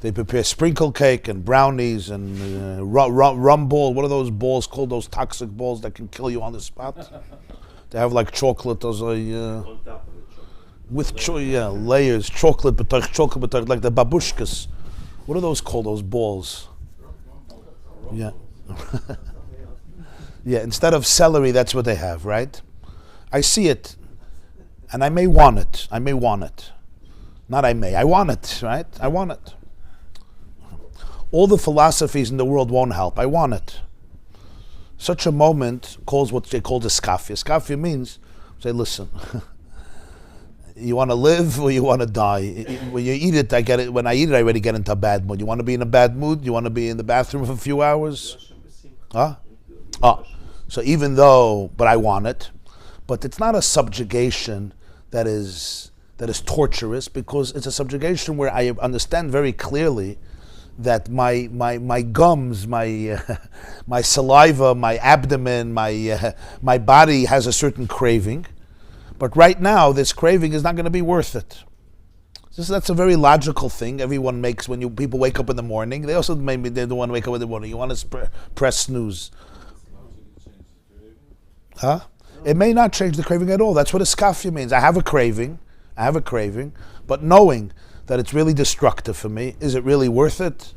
They prepare sprinkle cake and brownies and rum ball. What are those balls called? Those toxic balls that can kill you on the spot? They have like chocolate, those On top of it, with layers, chocolate, like the babushkas. What are those called? Those balls? Yeah. Yeah, instead of celery, that's what they have, right? I see it, and I may want it. I want it, right? I want it. All the philosophies in the world won't help. I want it. Such a moment calls what they call the skafia. Skafia means, say, listen, you want to live or you want to die? When you eat it, I get it. When I eat it, I already get into a bad mood. You want to be in a bad mood? You want to be in the bathroom for a few hours? Huh? Oh, so even though, but I want it. But it's not a subjugation that is torturous, because it's a subjugation where I understand very clearly that my gums, my saliva, my abdomen, my body has a certain craving, but right now this craving is not going to be worth it. That's a very logical thing everyone makes when people wake up in the morning. They also maybe they don't want to wake up in the morning. You want to press snooze. Huh? It may not change the craving at all. That's what a skafia means. I have a craving, but knowing that it's really destructive for me, is it really worth it?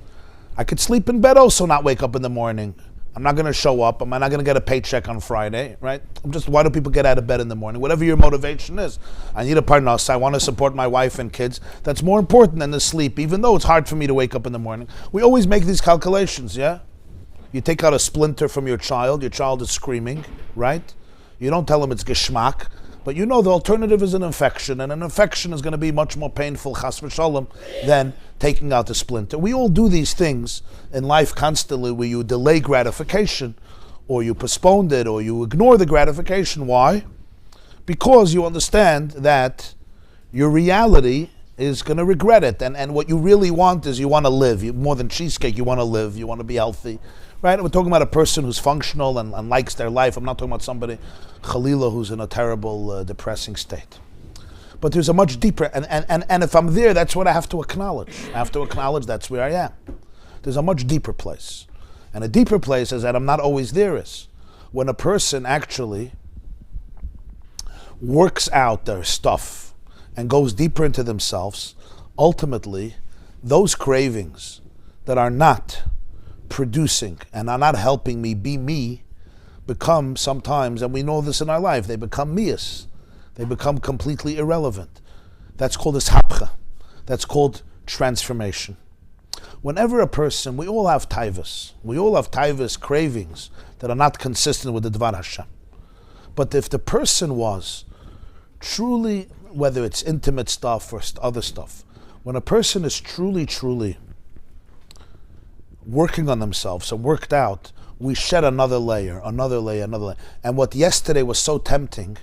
I could sleep in bed also, not wake up in the morning. I'm not going to show up. I'm not going to get a paycheck on Friday, right? Why do people get out of bed in the morning? Whatever your motivation is. I need a parnas. I want to support my wife and kids. That's more important than the sleep, even though it's hard for me to wake up in the morning. We always make these calculations, yeah? You take out a splinter from your child is screaming, right? You don't tell him it's geschmack, but you know the alternative is an infection, and an infection is going to be much more painful, chas v'shalom, than taking out the splinter. We all do these things in life constantly, where you delay gratification, or you postpone it, or you ignore the gratification. Why? Because you understand that your reality is going to regret it, and what you really want is you want to live. More than cheesecake, you want to live, you want to be healthy. Right? We're talking about a person who's functional and likes their life. I'm not talking about somebody, Khalila, who's in a terrible, depressing state. But there's a much deeper, and if I'm there, that's what I have to acknowledge. I have to acknowledge that's where I am. There's a much deeper place. And a deeper place is that I'm not always there is. When a person actually works out their stuff and goes deeper into themselves, ultimately, those cravings that are not producing and are not helping me be me become sometimes, and we know this in our life, they become mias. They become completely irrelevant. That's called ishapcha. That's called transformation. Whenever a person, we all have taivas. We all have taivas, cravings that are not consistent with the Dvar Hashem. But if the person was truly, whether it's intimate stuff or other stuff, when a person is truly working on themselves and worked out, we shed another layer. And what yesterday was so tempting,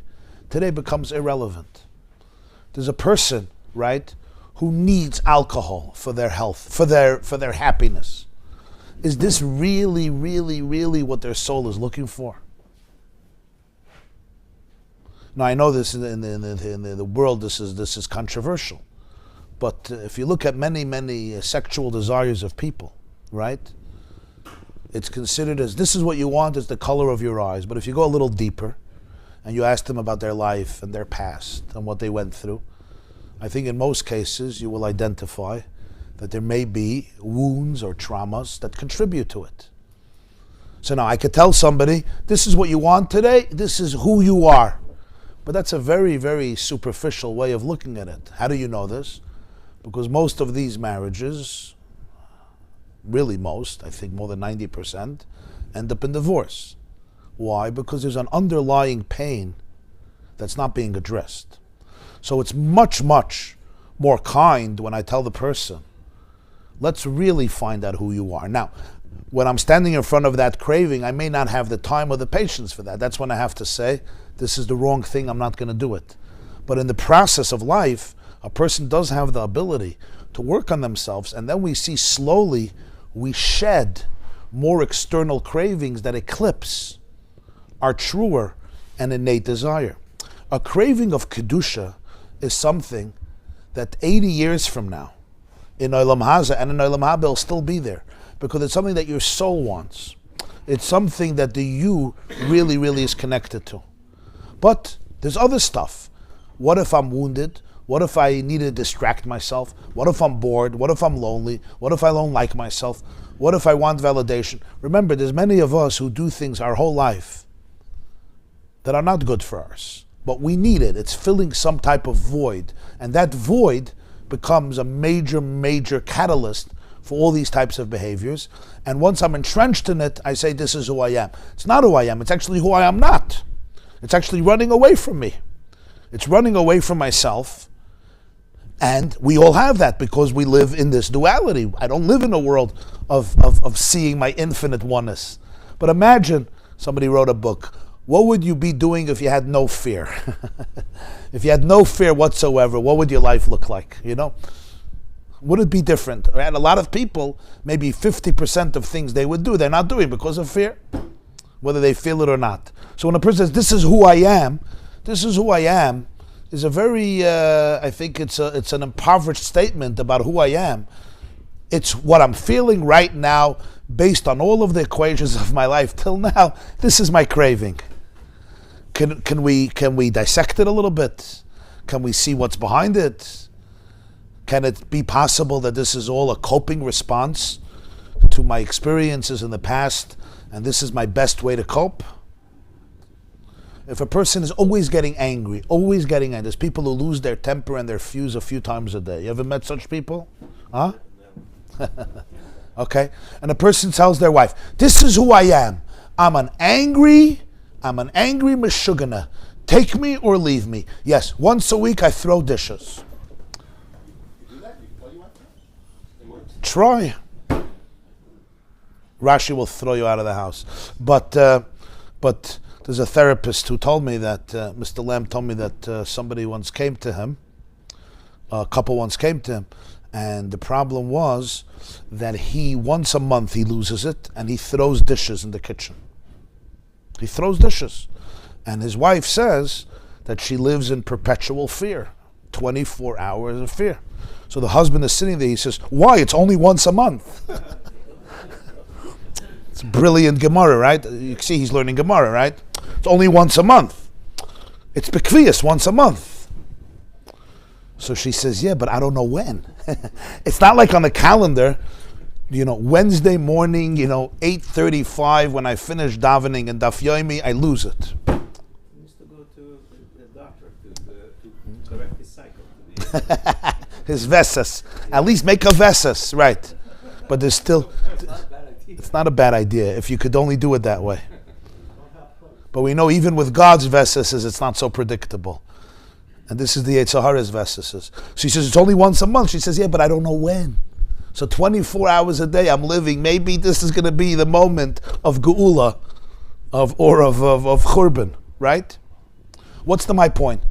today becomes irrelevant. There's a person, right, who needs alcohol for their health, for their happiness. Is this really what their soul is looking for? Now I know this in the world, this is controversial, but if you look at many sexual desires of people, right? It's considered as, this is what you want, is the color of your eyes. But if you go a little deeper and you ask them about their life and their past and what they went through, I think in most cases you will identify that there may be wounds or traumas that contribute to it. So now I could tell somebody, this is what you want today, this is who you are. But that's a very superficial way of looking at it. How do you know this? Because most of these marriages, really most, I think more than 90%, end up in divorce. Why? Because there's an underlying pain that's not being addressed. So it's much more kind when I tell the person, let's really find out who you are. Now, when I'm standing in front of that craving, I may not have the time or the patience for that. That's when I have to say, this is the wrong thing, I'm not going to do it. But in the process of life, a person does have the ability to work on themselves, and then we see slowly we shed more external cravings that eclipse our truer and innate desire. A craving of kedusha is something that 80 years from now, in Olam Haza and in Olam Haba will still be there because it's something that your soul wants. It's something that the you really, really is connected to. But there's other stuff. What if I'm wounded? What if I need to distract myself? What if I'm bored? What if I'm lonely? What if I don't like myself? What if I want validation? Remember, there's many of us who do things our whole life that are not good for us. But we need it. It's filling some type of void. And that void becomes a major, major catalyst for all these types of behaviors. And once I'm entrenched in it, I say, this is who I am. It's not who I am. It's actually who I am not. It's actually running away from me. It's running away from myself. And we all have that because we live in this duality. I don't live in a world of seeing my infinite oneness. But imagine, somebody wrote a book, what would you be doing if you had no fear? If you had no fear whatsoever, what would your life look like? You know? Would it be different? Right? A lot of people, maybe 50% of things they would do, they're not doing because of fear, whether they feel it or not. So when a person says, this is who I am, is a very, I think it's an impoverished statement about who I am. It's what I'm feeling right now based on all of the equations of my life till now. This is my craving. Can we dissect it a little bit? Can we see what's behind it? Can it be possible that this is all a coping response to my experiences in the past, and this is my best way to cope? If a person is always getting angry, there's people who lose their temper and their fuse a few times a day. You ever met such people? Huh? Okay. And a person tells their wife, this is who I am. I'm an angry meshugana. Take me or leave me. Yes, once a week I throw dishes. Try. Rashi will throw you out of the house. But there's a therapist who told me that, Mr. Lamb told me that somebody once came to him, a couple once came to him, and the problem was that once a month he loses it, and he throws dishes in the kitchen. He throws dishes. And his wife says that she lives in perpetual fear, 24 hours of fear. So the husband is sitting there, he says, why? It's only once a month. It's brilliant Gemara, right? You see he's learning Gemara, right? It's only once a month. It's bekvius, once a month. So she says, yeah, but I don't know when. It's not like on the calendar, Wednesday morning, 8:35 when I finish davening and daf yomi, I lose it. He used to go to the doctor to correct his cycle. His vesas. At least make a vesas, right. But there's still... It's not a bad idea if you could only do it that way. But we know even with God's vesas, it's not so predictable. And this is the Yetzer Hara's vesas. She says, it's only once a month. She says, yeah, but I don't know when. So 24 hours a day I'm living. Maybe this is going to be the moment of Geula, of Churban, right? What's my point?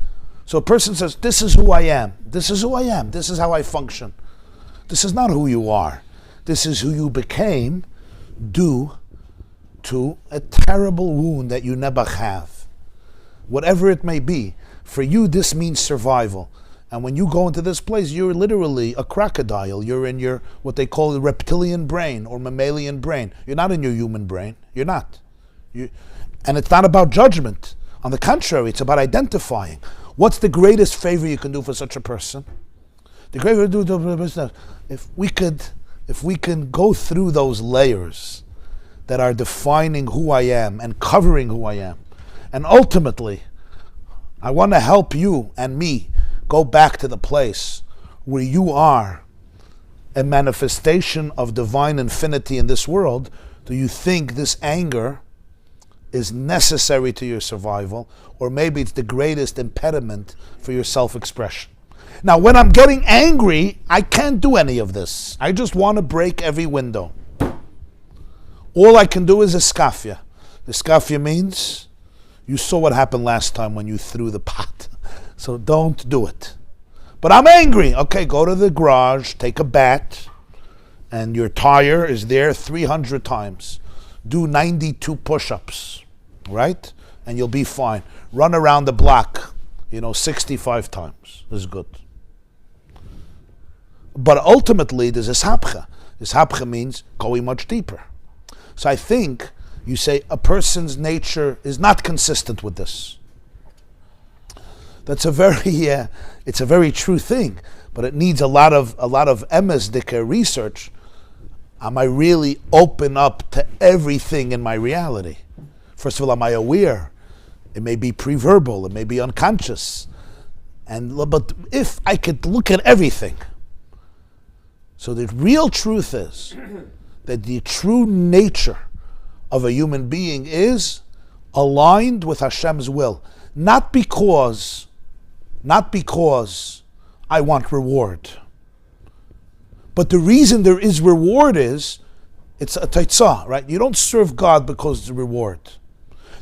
So a person says, this is who I am. This is who I am. This is how I function. This is not who you are. This is who you became due to a terrible wound that you never have. Whatever it may be, for you this means survival. And when you go into this place, you're literally a crocodile. You're in your, what they call the reptilian brain or mammalian brain. You're not in your human brain. You're not. And it's not about judgment. On the contrary, it's about identifying. What's the greatest favor you can do for such a person? The greatest favor you do to a person, if we can go through those layers that are defining who I am and covering who I am. And ultimately, I want to help you and me go back to the place where you are a manifestation of divine infinity in this world. Do you think this anger is necessary to your survival, or maybe it's the greatest impediment for your self-expression? Now, when I'm getting angry, I can't do any of this. I just want to break every window. All I can do is iskafia. Iskafia means, you saw what happened last time when you threw the pot. So don't do it. But I'm angry. Okay, go to the garage, take a bat, and your tire is there 300 times. Do 92 push-ups, right? And you'll be fine. Run around the block, 65 times. This is good. But ultimately, there's ishapcha. Ishapcha means going much deeper. So I think you say a person's nature is not consistent with this. That's a very, it's a very true thing, but it needs a lot of emesdika research. Am I really open up to everything in my reality? First of all, am I aware? It may be pre-verbal, it may be unconscious, but if I could look at everything, so the real truth is that the true nature of a human being is aligned with Hashem's will, not because I want reward. But the reason there is reward is, it's a taitzah, right? You don't serve God because it's a reward.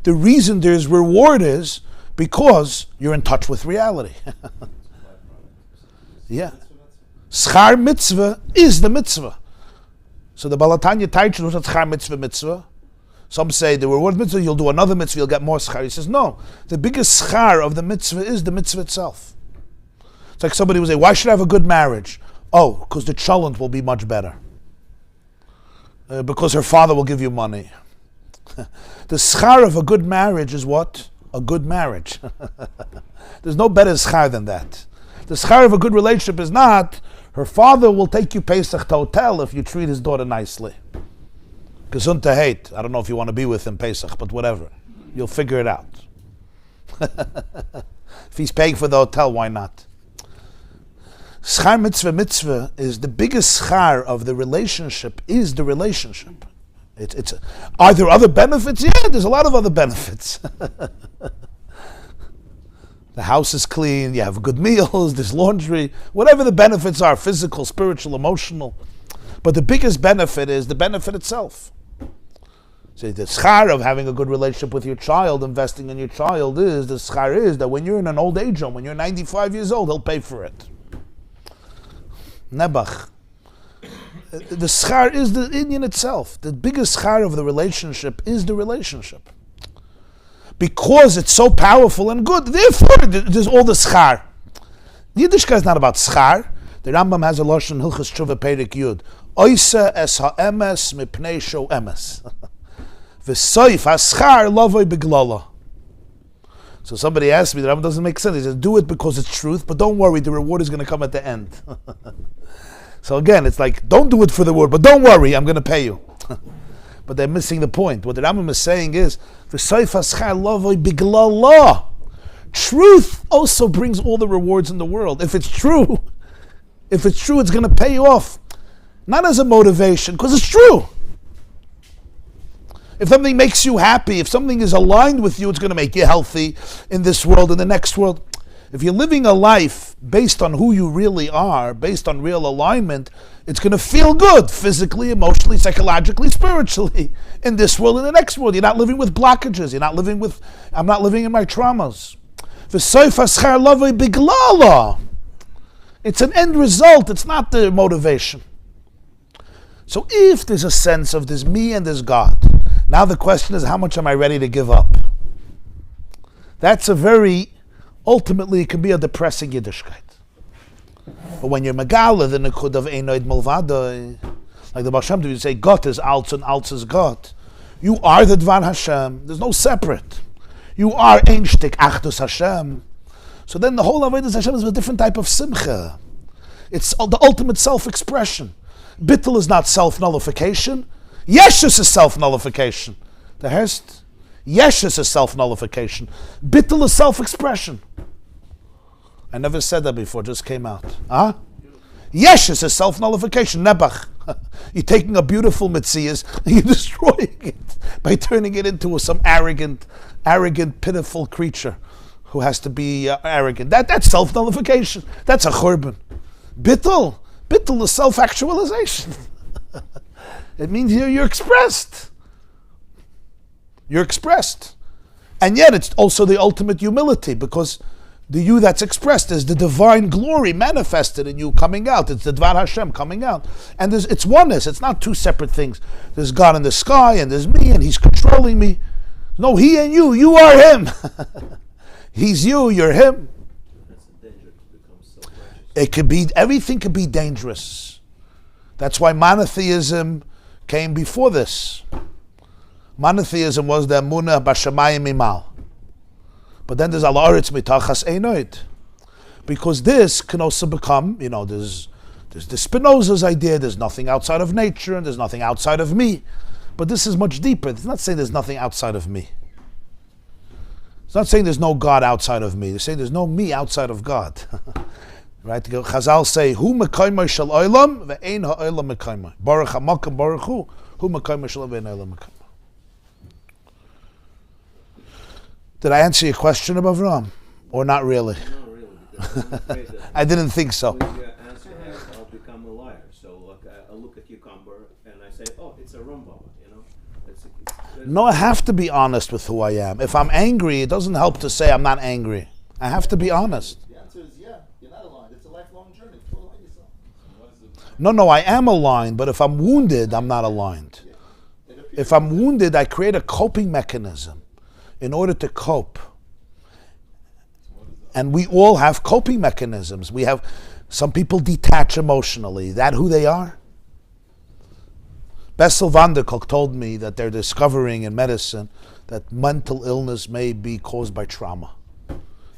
The reason there's reward is because you're in touch with reality. Yeah. Schar mitzvah is the mitzvah. So the Balatanya Taichin was a schar mitzvah. Some say the reward mitzvah, you'll do another mitzvah, you'll get more schar. He says, no. The biggest schar of the mitzvah is the mitzvah itself. It's like somebody would say, why should I have a good marriage? Oh, because the cholent will be much better. Because her father will give you money. The schar of a good marriage is what? A good marriage. There's no better schar than that. The schar of a good relationship is not, her father will take you Pesach to hotel if you treat his daughter nicely. Gesund to hate. I don't know if you want to be with him Pesach, but whatever. You'll figure it out. If he's paying for the hotel, why not? Schar mitzvah is the biggest schar of the relationship, is the relationship. Are there other benefits? Yeah, there's a lot of other benefits. The house is clean, you have good meals, there's laundry, whatever the benefits are, physical, spiritual, emotional. But the biggest benefit is the benefit itself. So the schar of having a good relationship with your child, investing in your child is that when you're in an old age home, when you're 95 years old, he'll pay for it. Nebach. The schar is the Inyan itself. The biggest schar of the relationship is the relationship. Because it's so powerful and good, therefore there's all the schar. Yiddishkeit is not about schar. The Rambam has a lashon Hilchos Tshuva Perek Yud. Oisa es ha'emes mipnei sho emes. V'soif ha'schar lavoi beglala. So somebody asked me, the Rambam doesn't make sense. He says, do it because it's truth, but don't worry, the reward is going to come at the end. So again, it's like, don't do it for the reward, but don't worry, I'm going to pay you. But they're missing the point. What the Rambam is saying is, v'soif ha'schar lavoi beglala. Truth also brings all the rewards in the world. If it's true, it's going to pay you off. Not as a motivation, because it's true. If something makes you happy, if something is aligned with you, it's going to make you healthy in this world, in the next world. If you're living a life based on who you really are, based on real alignment, it's going to feel good, physically, emotionally, psychologically, spiritually, in this world, in the next world. You're not living with blockages. I'm not living in my traumas. It's an end result. It's not the motivation. So if there's a sense of there's me and there's God, now the question is, how much am I ready to give up? That's ultimately it can be a depressing Yiddishkeit. But when you're Megala, the Nekud of Einoid Mulvada, like the Baal Shem Tov, you say, God is Alts and Alts is God. You are the Dvar Hashem. There's no separate. You are Ein Shtik Achdus Hashem. So then the whole Avodas Hashem is a different type of Simcha. It's the ultimate self-expression. Bittle is not self-nullification. Yash is self-nullification. The rest, Yash is self-nullification. Bittle is self-expression. I never said that before, just came out. Huh? Yash is self-nullification. Nebach. You're taking a beautiful mitzias and you're destroying it by turning it into some arrogant, pitiful creature who has to be arrogant. That's self-nullification. That's a churban. Bittle is self-actualization. It means you're expressed. You're expressed. And yet it's also the ultimate humility, because the you that's expressed is the divine glory manifested in you coming out. It's the Dvar Hashem coming out. And it's oneness. It's not two separate things. There's God in the sky and there's me and he's controlling me. No, he and you are him. He's you, you're him. That's a danger to become self-righteous. Everything could be dangerous. That's why monotheism came before this. Monotheism was the emunah b'shamayim mimal. But then there's al haaretz mitachas einoid. Because this can also become, there's the Spinoza's idea, there's nothing outside of nature and there's nothing outside of me. But this is much deeper. It's not saying there's nothing outside of me. It's not saying there's no God outside of me. They're saying there's no me outside of God. Right? Chazal say, Hu mekayma shel olam ve'ein ha'olam mekayma. Baruch ha'makam baruch hu mekayma shel olam ve'ein ha'olam mekayma. Did I answer your question about Avram? Or not really? Not really, because I'm afraid that I didn't think so. with your answer, I'll become a liar. So I look at cucumber and I say, oh, it's a rumbaba, No, I have to be honest with who I am. If I'm angry, it doesn't help to say I'm not angry. I have to be honest. The answer is yeah, you're not aligned. It's a lifelong journey. To align yourself. No, I am aligned, but if I'm wounded, I'm not aligned. If I'm wounded, I create a coping mechanism in order to cope. And we all have coping mechanisms. Some people detach emotionally. Is that who they are? Bessel van der Kolk told me that they're discovering in medicine that mental illness may be caused by trauma.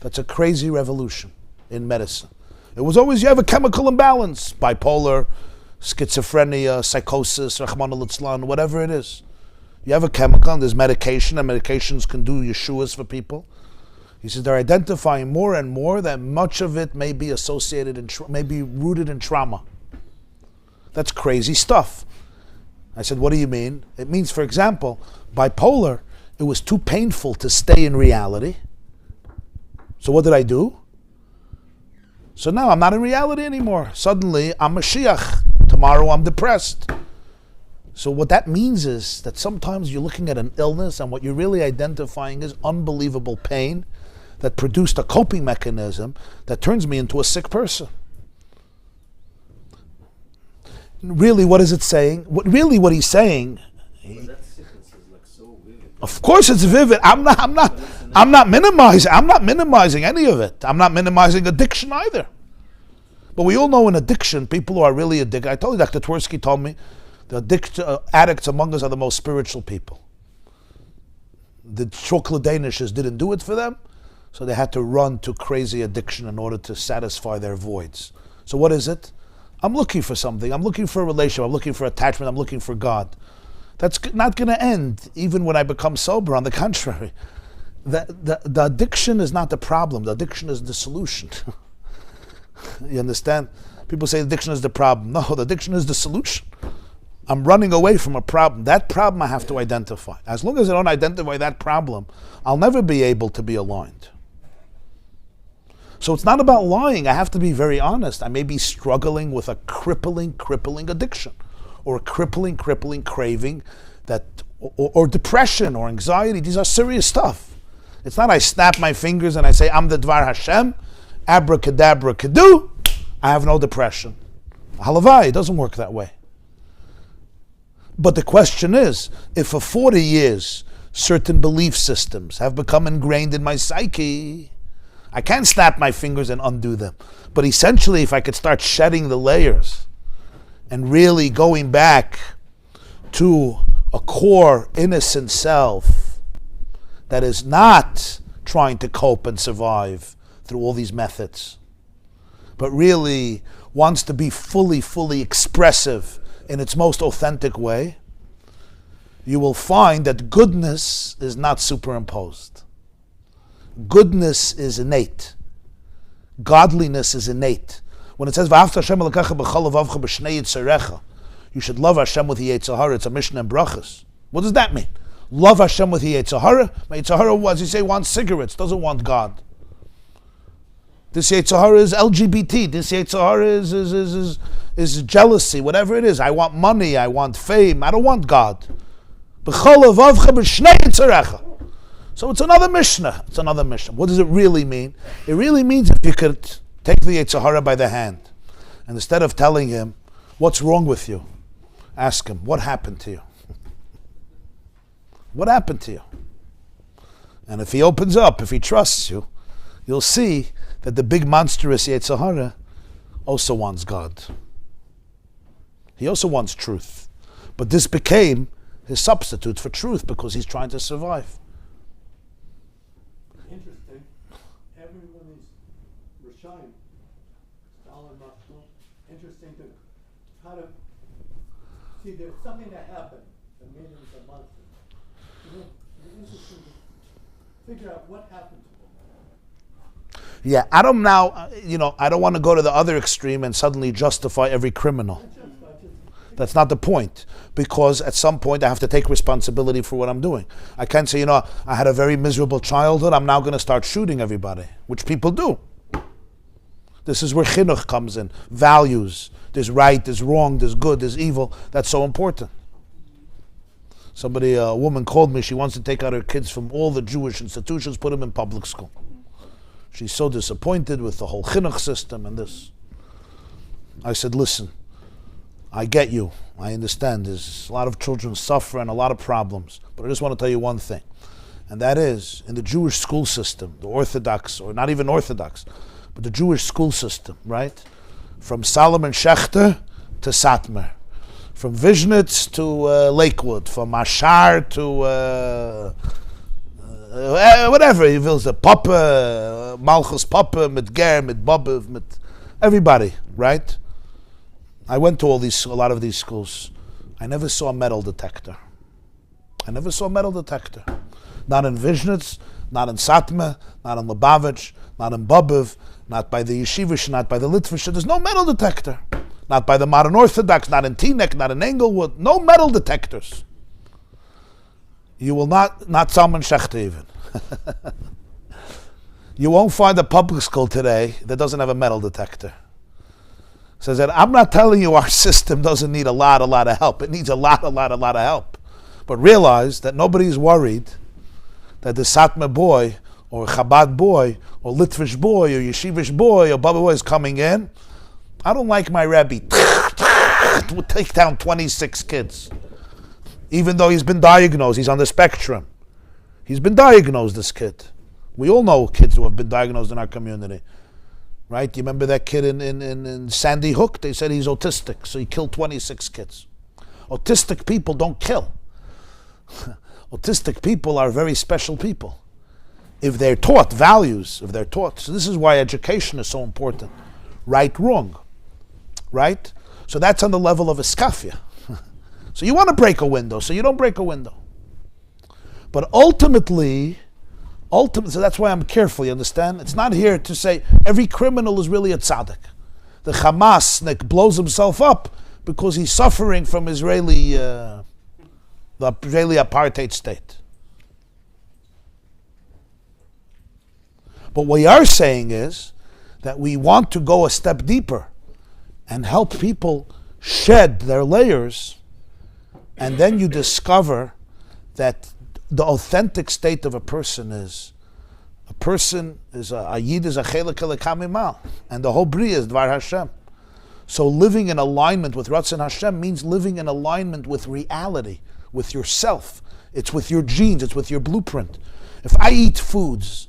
That's a crazy revolution in medicine. It was always you have a chemical imbalance, bipolar, schizophrenia, psychosis, Rahman al-Itzlan, whatever it is. You have a chemical and there's medication, and medications can do yeshuas for people. He says they're identifying more and more that much of it may be associated may be rooted in trauma. That's crazy stuff. I said, what do you mean? It means, for example, bipolar, it was too painful to stay in reality. So what did I do? So now I'm not in reality anymore. Suddenly I'm Mashiach. Tomorrow I'm depressed. So what that means is that sometimes you're looking at an illness and what you're really identifying is unbelievable pain that produced a coping mechanism that turns me into a sick person. Really, what is it saying? What he's saying? that sickness is like so vivid. Of course, it's vivid. I'm not minimizing any of it. I'm not minimizing addiction either. But we all know in addiction, people who are really addicted. I told you, Dr. Twersky told me, the addicts among us are the most spiritual people. The chocolate Danishes didn't do it for them, so they had to run to crazy addiction in order to satisfy their voids. So what is it? I'm looking for something. I'm looking for a relationship. I'm looking for attachment. I'm looking for God. That's not going to end even when I become sober. On the contrary, the addiction is not the problem. The addiction is the solution. You understand? People say addiction is the problem. No, the addiction is the solution. I'm running away from a problem. That problem I have to identify. As long as I don't identify that problem, I'll never be able to be aligned. So it's not about lying. I have to be very honest. I may be struggling with a crippling addiction, or a crippling craving, or depression or anxiety. These are serious stuff. It's not I snap my fingers and I say, I'm the Dvar Hashem, abracadabra kadu, I have no depression. Halavai, it doesn't work that way. But the question is, if for 40 years certain belief systems have become ingrained in my psyche, I can't snap my fingers and undo them. But essentially, if I could start shedding the layers and really going back to a core innocent self that is not trying to cope and survive through all these methods, but really wants to be fully expressive in its most authentic way, you will find that goodness is not superimposed. Goodness is innate. Godliness is innate. When it says, "V'ahavta Hashem elokeicha b'chol levavcha b'shnei yitzarecha," you should love Hashem with the Yetzer Hara. It's a Mishnah in Brachas. What does that mean? Love Hashem with the Yetzer Hara. My Yetzer Hara, as you say, wants cigarettes, doesn't want God. This Yetzer Hara is LGBT. This Yetzer Hara is jealousy, whatever it is. I want money, I want fame, I don't want God. B'chol levavcha b'shnei yitzarecha. So it's another Mishnah. What does it really mean? It really means if you could take the Yetzer Hara by the hand, and instead of telling him, what's wrong with you? Ask him, what happened to you? What happened to you? And if he opens up, if he trusts you, you'll see that the big monstrous Yetzer Hara also wants God. He also wants truth. But this became his substitute for truth because he's trying to survive. Interesting. Everyone is Rishayim, Stalin, Moscow. Interesting to try to see there's something that happened that made him a monster. It's interesting to figure out what happened to him. Yeah, I don't I don't want to go to the other extreme and suddenly justify every criminal. That's not the point. Because at some point I have to take responsibility for what I'm doing. I can't say, I had a very miserable childhood, I'm now going to start shooting everybody, which people do. This is where chinuch comes in. Values. There's right, there's wrong, there's good, there's evil. That's so important. A woman called me, she wants to take out her kids from all the Jewish institutions, put them in public school. She's so disappointed with the whole chinuch system and this. I said, listen, I get you. I understand. There's a lot of children suffer and a lot of problems. But I just want to tell you one thing. And that is, in the Jewish school system, the Orthodox, or not even Orthodox, but the Jewish school system, right? From Solomon Schechter to Satmar. From Vishnitz to Lakewood. From Ashar to whatever. He feels the Papa, Malchus Papa, mit Ger, mit Bobiv, mit everybody, right? I went to a lot of these schools. I never saw a metal detector. Not in Vishnitz, not in Satmar, not in Lubavitch, not in Bobiv, not by the Yeshivish, not by the Litvish. There's no metal detector. Not by the modern Orthodox, not in Teaneck, not in Englewood. No metal detectors. You will not Salman Schechter even. You won't find a public school today that doesn't have a metal detector. Says that I'm not telling you our system doesn't need a lot of help. It needs a lot of help. But realize that nobody's worried that the Satmar boy or Chabad boy or Litvish boy or Yeshivish boy or Baba boy is coming in. I don't like my Rabbi. Would take down 26 kids. Even though he's been diagnosed, he's on the spectrum. He's been diagnosed, this kid. We all know kids who have been diagnosed in our community. Right? You remember that kid in Sandy Hook? They said he's autistic, so he killed 26 kids. Autistic people don't kill. Autistic people are very special people. If they're taught values, so this is why education is so important. Right, wrong. Right? So that's on the level of iskafia. So you want to break a window, so you don't break a window. But ultimately, so that's why I'm careful, you understand? It's not here to say every criminal is really a tzaddik. The Hamasnik blows himself up because he's suffering from the Israeli apartheid state. But what we are saying is that we want to go a step deeper and help people shed their layers, and then you discover that the authentic state of a person is a Yid is a chelik elokam, and the whole bria is Dvar Hashem. So living in alignment with Ratzon Hashem means living in alignment with reality, with yourself. It's with your genes, it's with your blueprint. If I eat foods,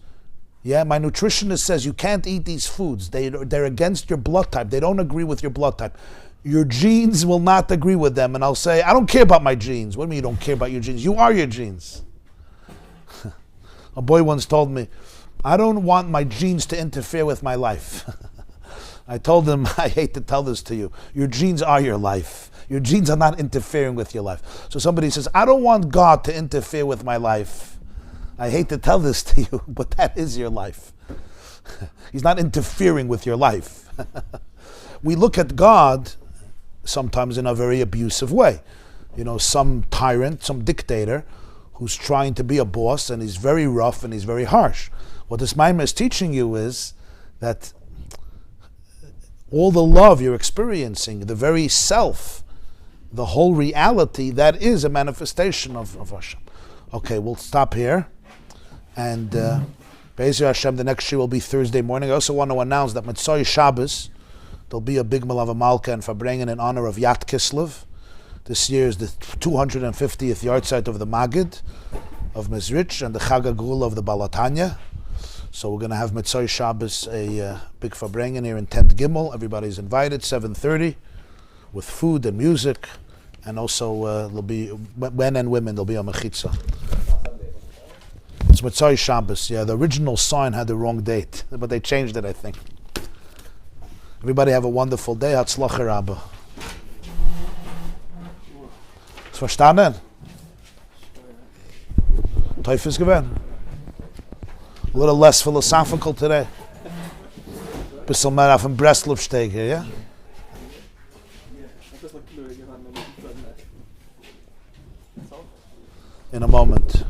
my nutritionist says you can't eat these foods. They're against your blood type. They don't agree with your blood type. Your genes will not agree with them. And I'll say, I don't care about my genes. What do you mean you don't care about your genes? You are your genes. A boy once told me, I don't want my genes to interfere with my life. I told him, I hate to tell this to you. Your genes are your life. Your genes are not interfering with your life. So somebody says, I don't want God to interfere with my life. I hate to tell this to you, but that is your life. He's not interfering with your life. We look at God sometimes in a very abusive way. Some tyrant, some dictator who's trying to be a boss, and he's very rough and he's very harsh. What this Maimon is teaching you is that all the love you're experiencing, the very self, the whole reality, that is a manifestation of Hashem. Okay, we'll stop here. And Be'ezer Hashem, the next year will be Thursday morning. I also want to announce that Mitzvah Shabbos, there'll be a big Malava Malka and Farbrengen in honor of Yat Kislev. This year is the 250th yard site of the Magid of Mezrich and the Chag HaGeula of the Balatanya. So we're going to have Mitzvah Shabbos, a big Farbrengen here in Tent Gimel. Everybody's invited, 7:30, with food and music. And also there'll be, men and women, there'll be a mechitza. It's Mitzvah Shabbos. Yeah, the original sign had the wrong date, but they changed it, I think. Everybody have a wonderful day. Hatzlacha Rabbi. Ist verstanden? Teufels gewesen. A little less philosophical today. Bissel mehr auf dem Breslov-Steg here, yeah? In a moment.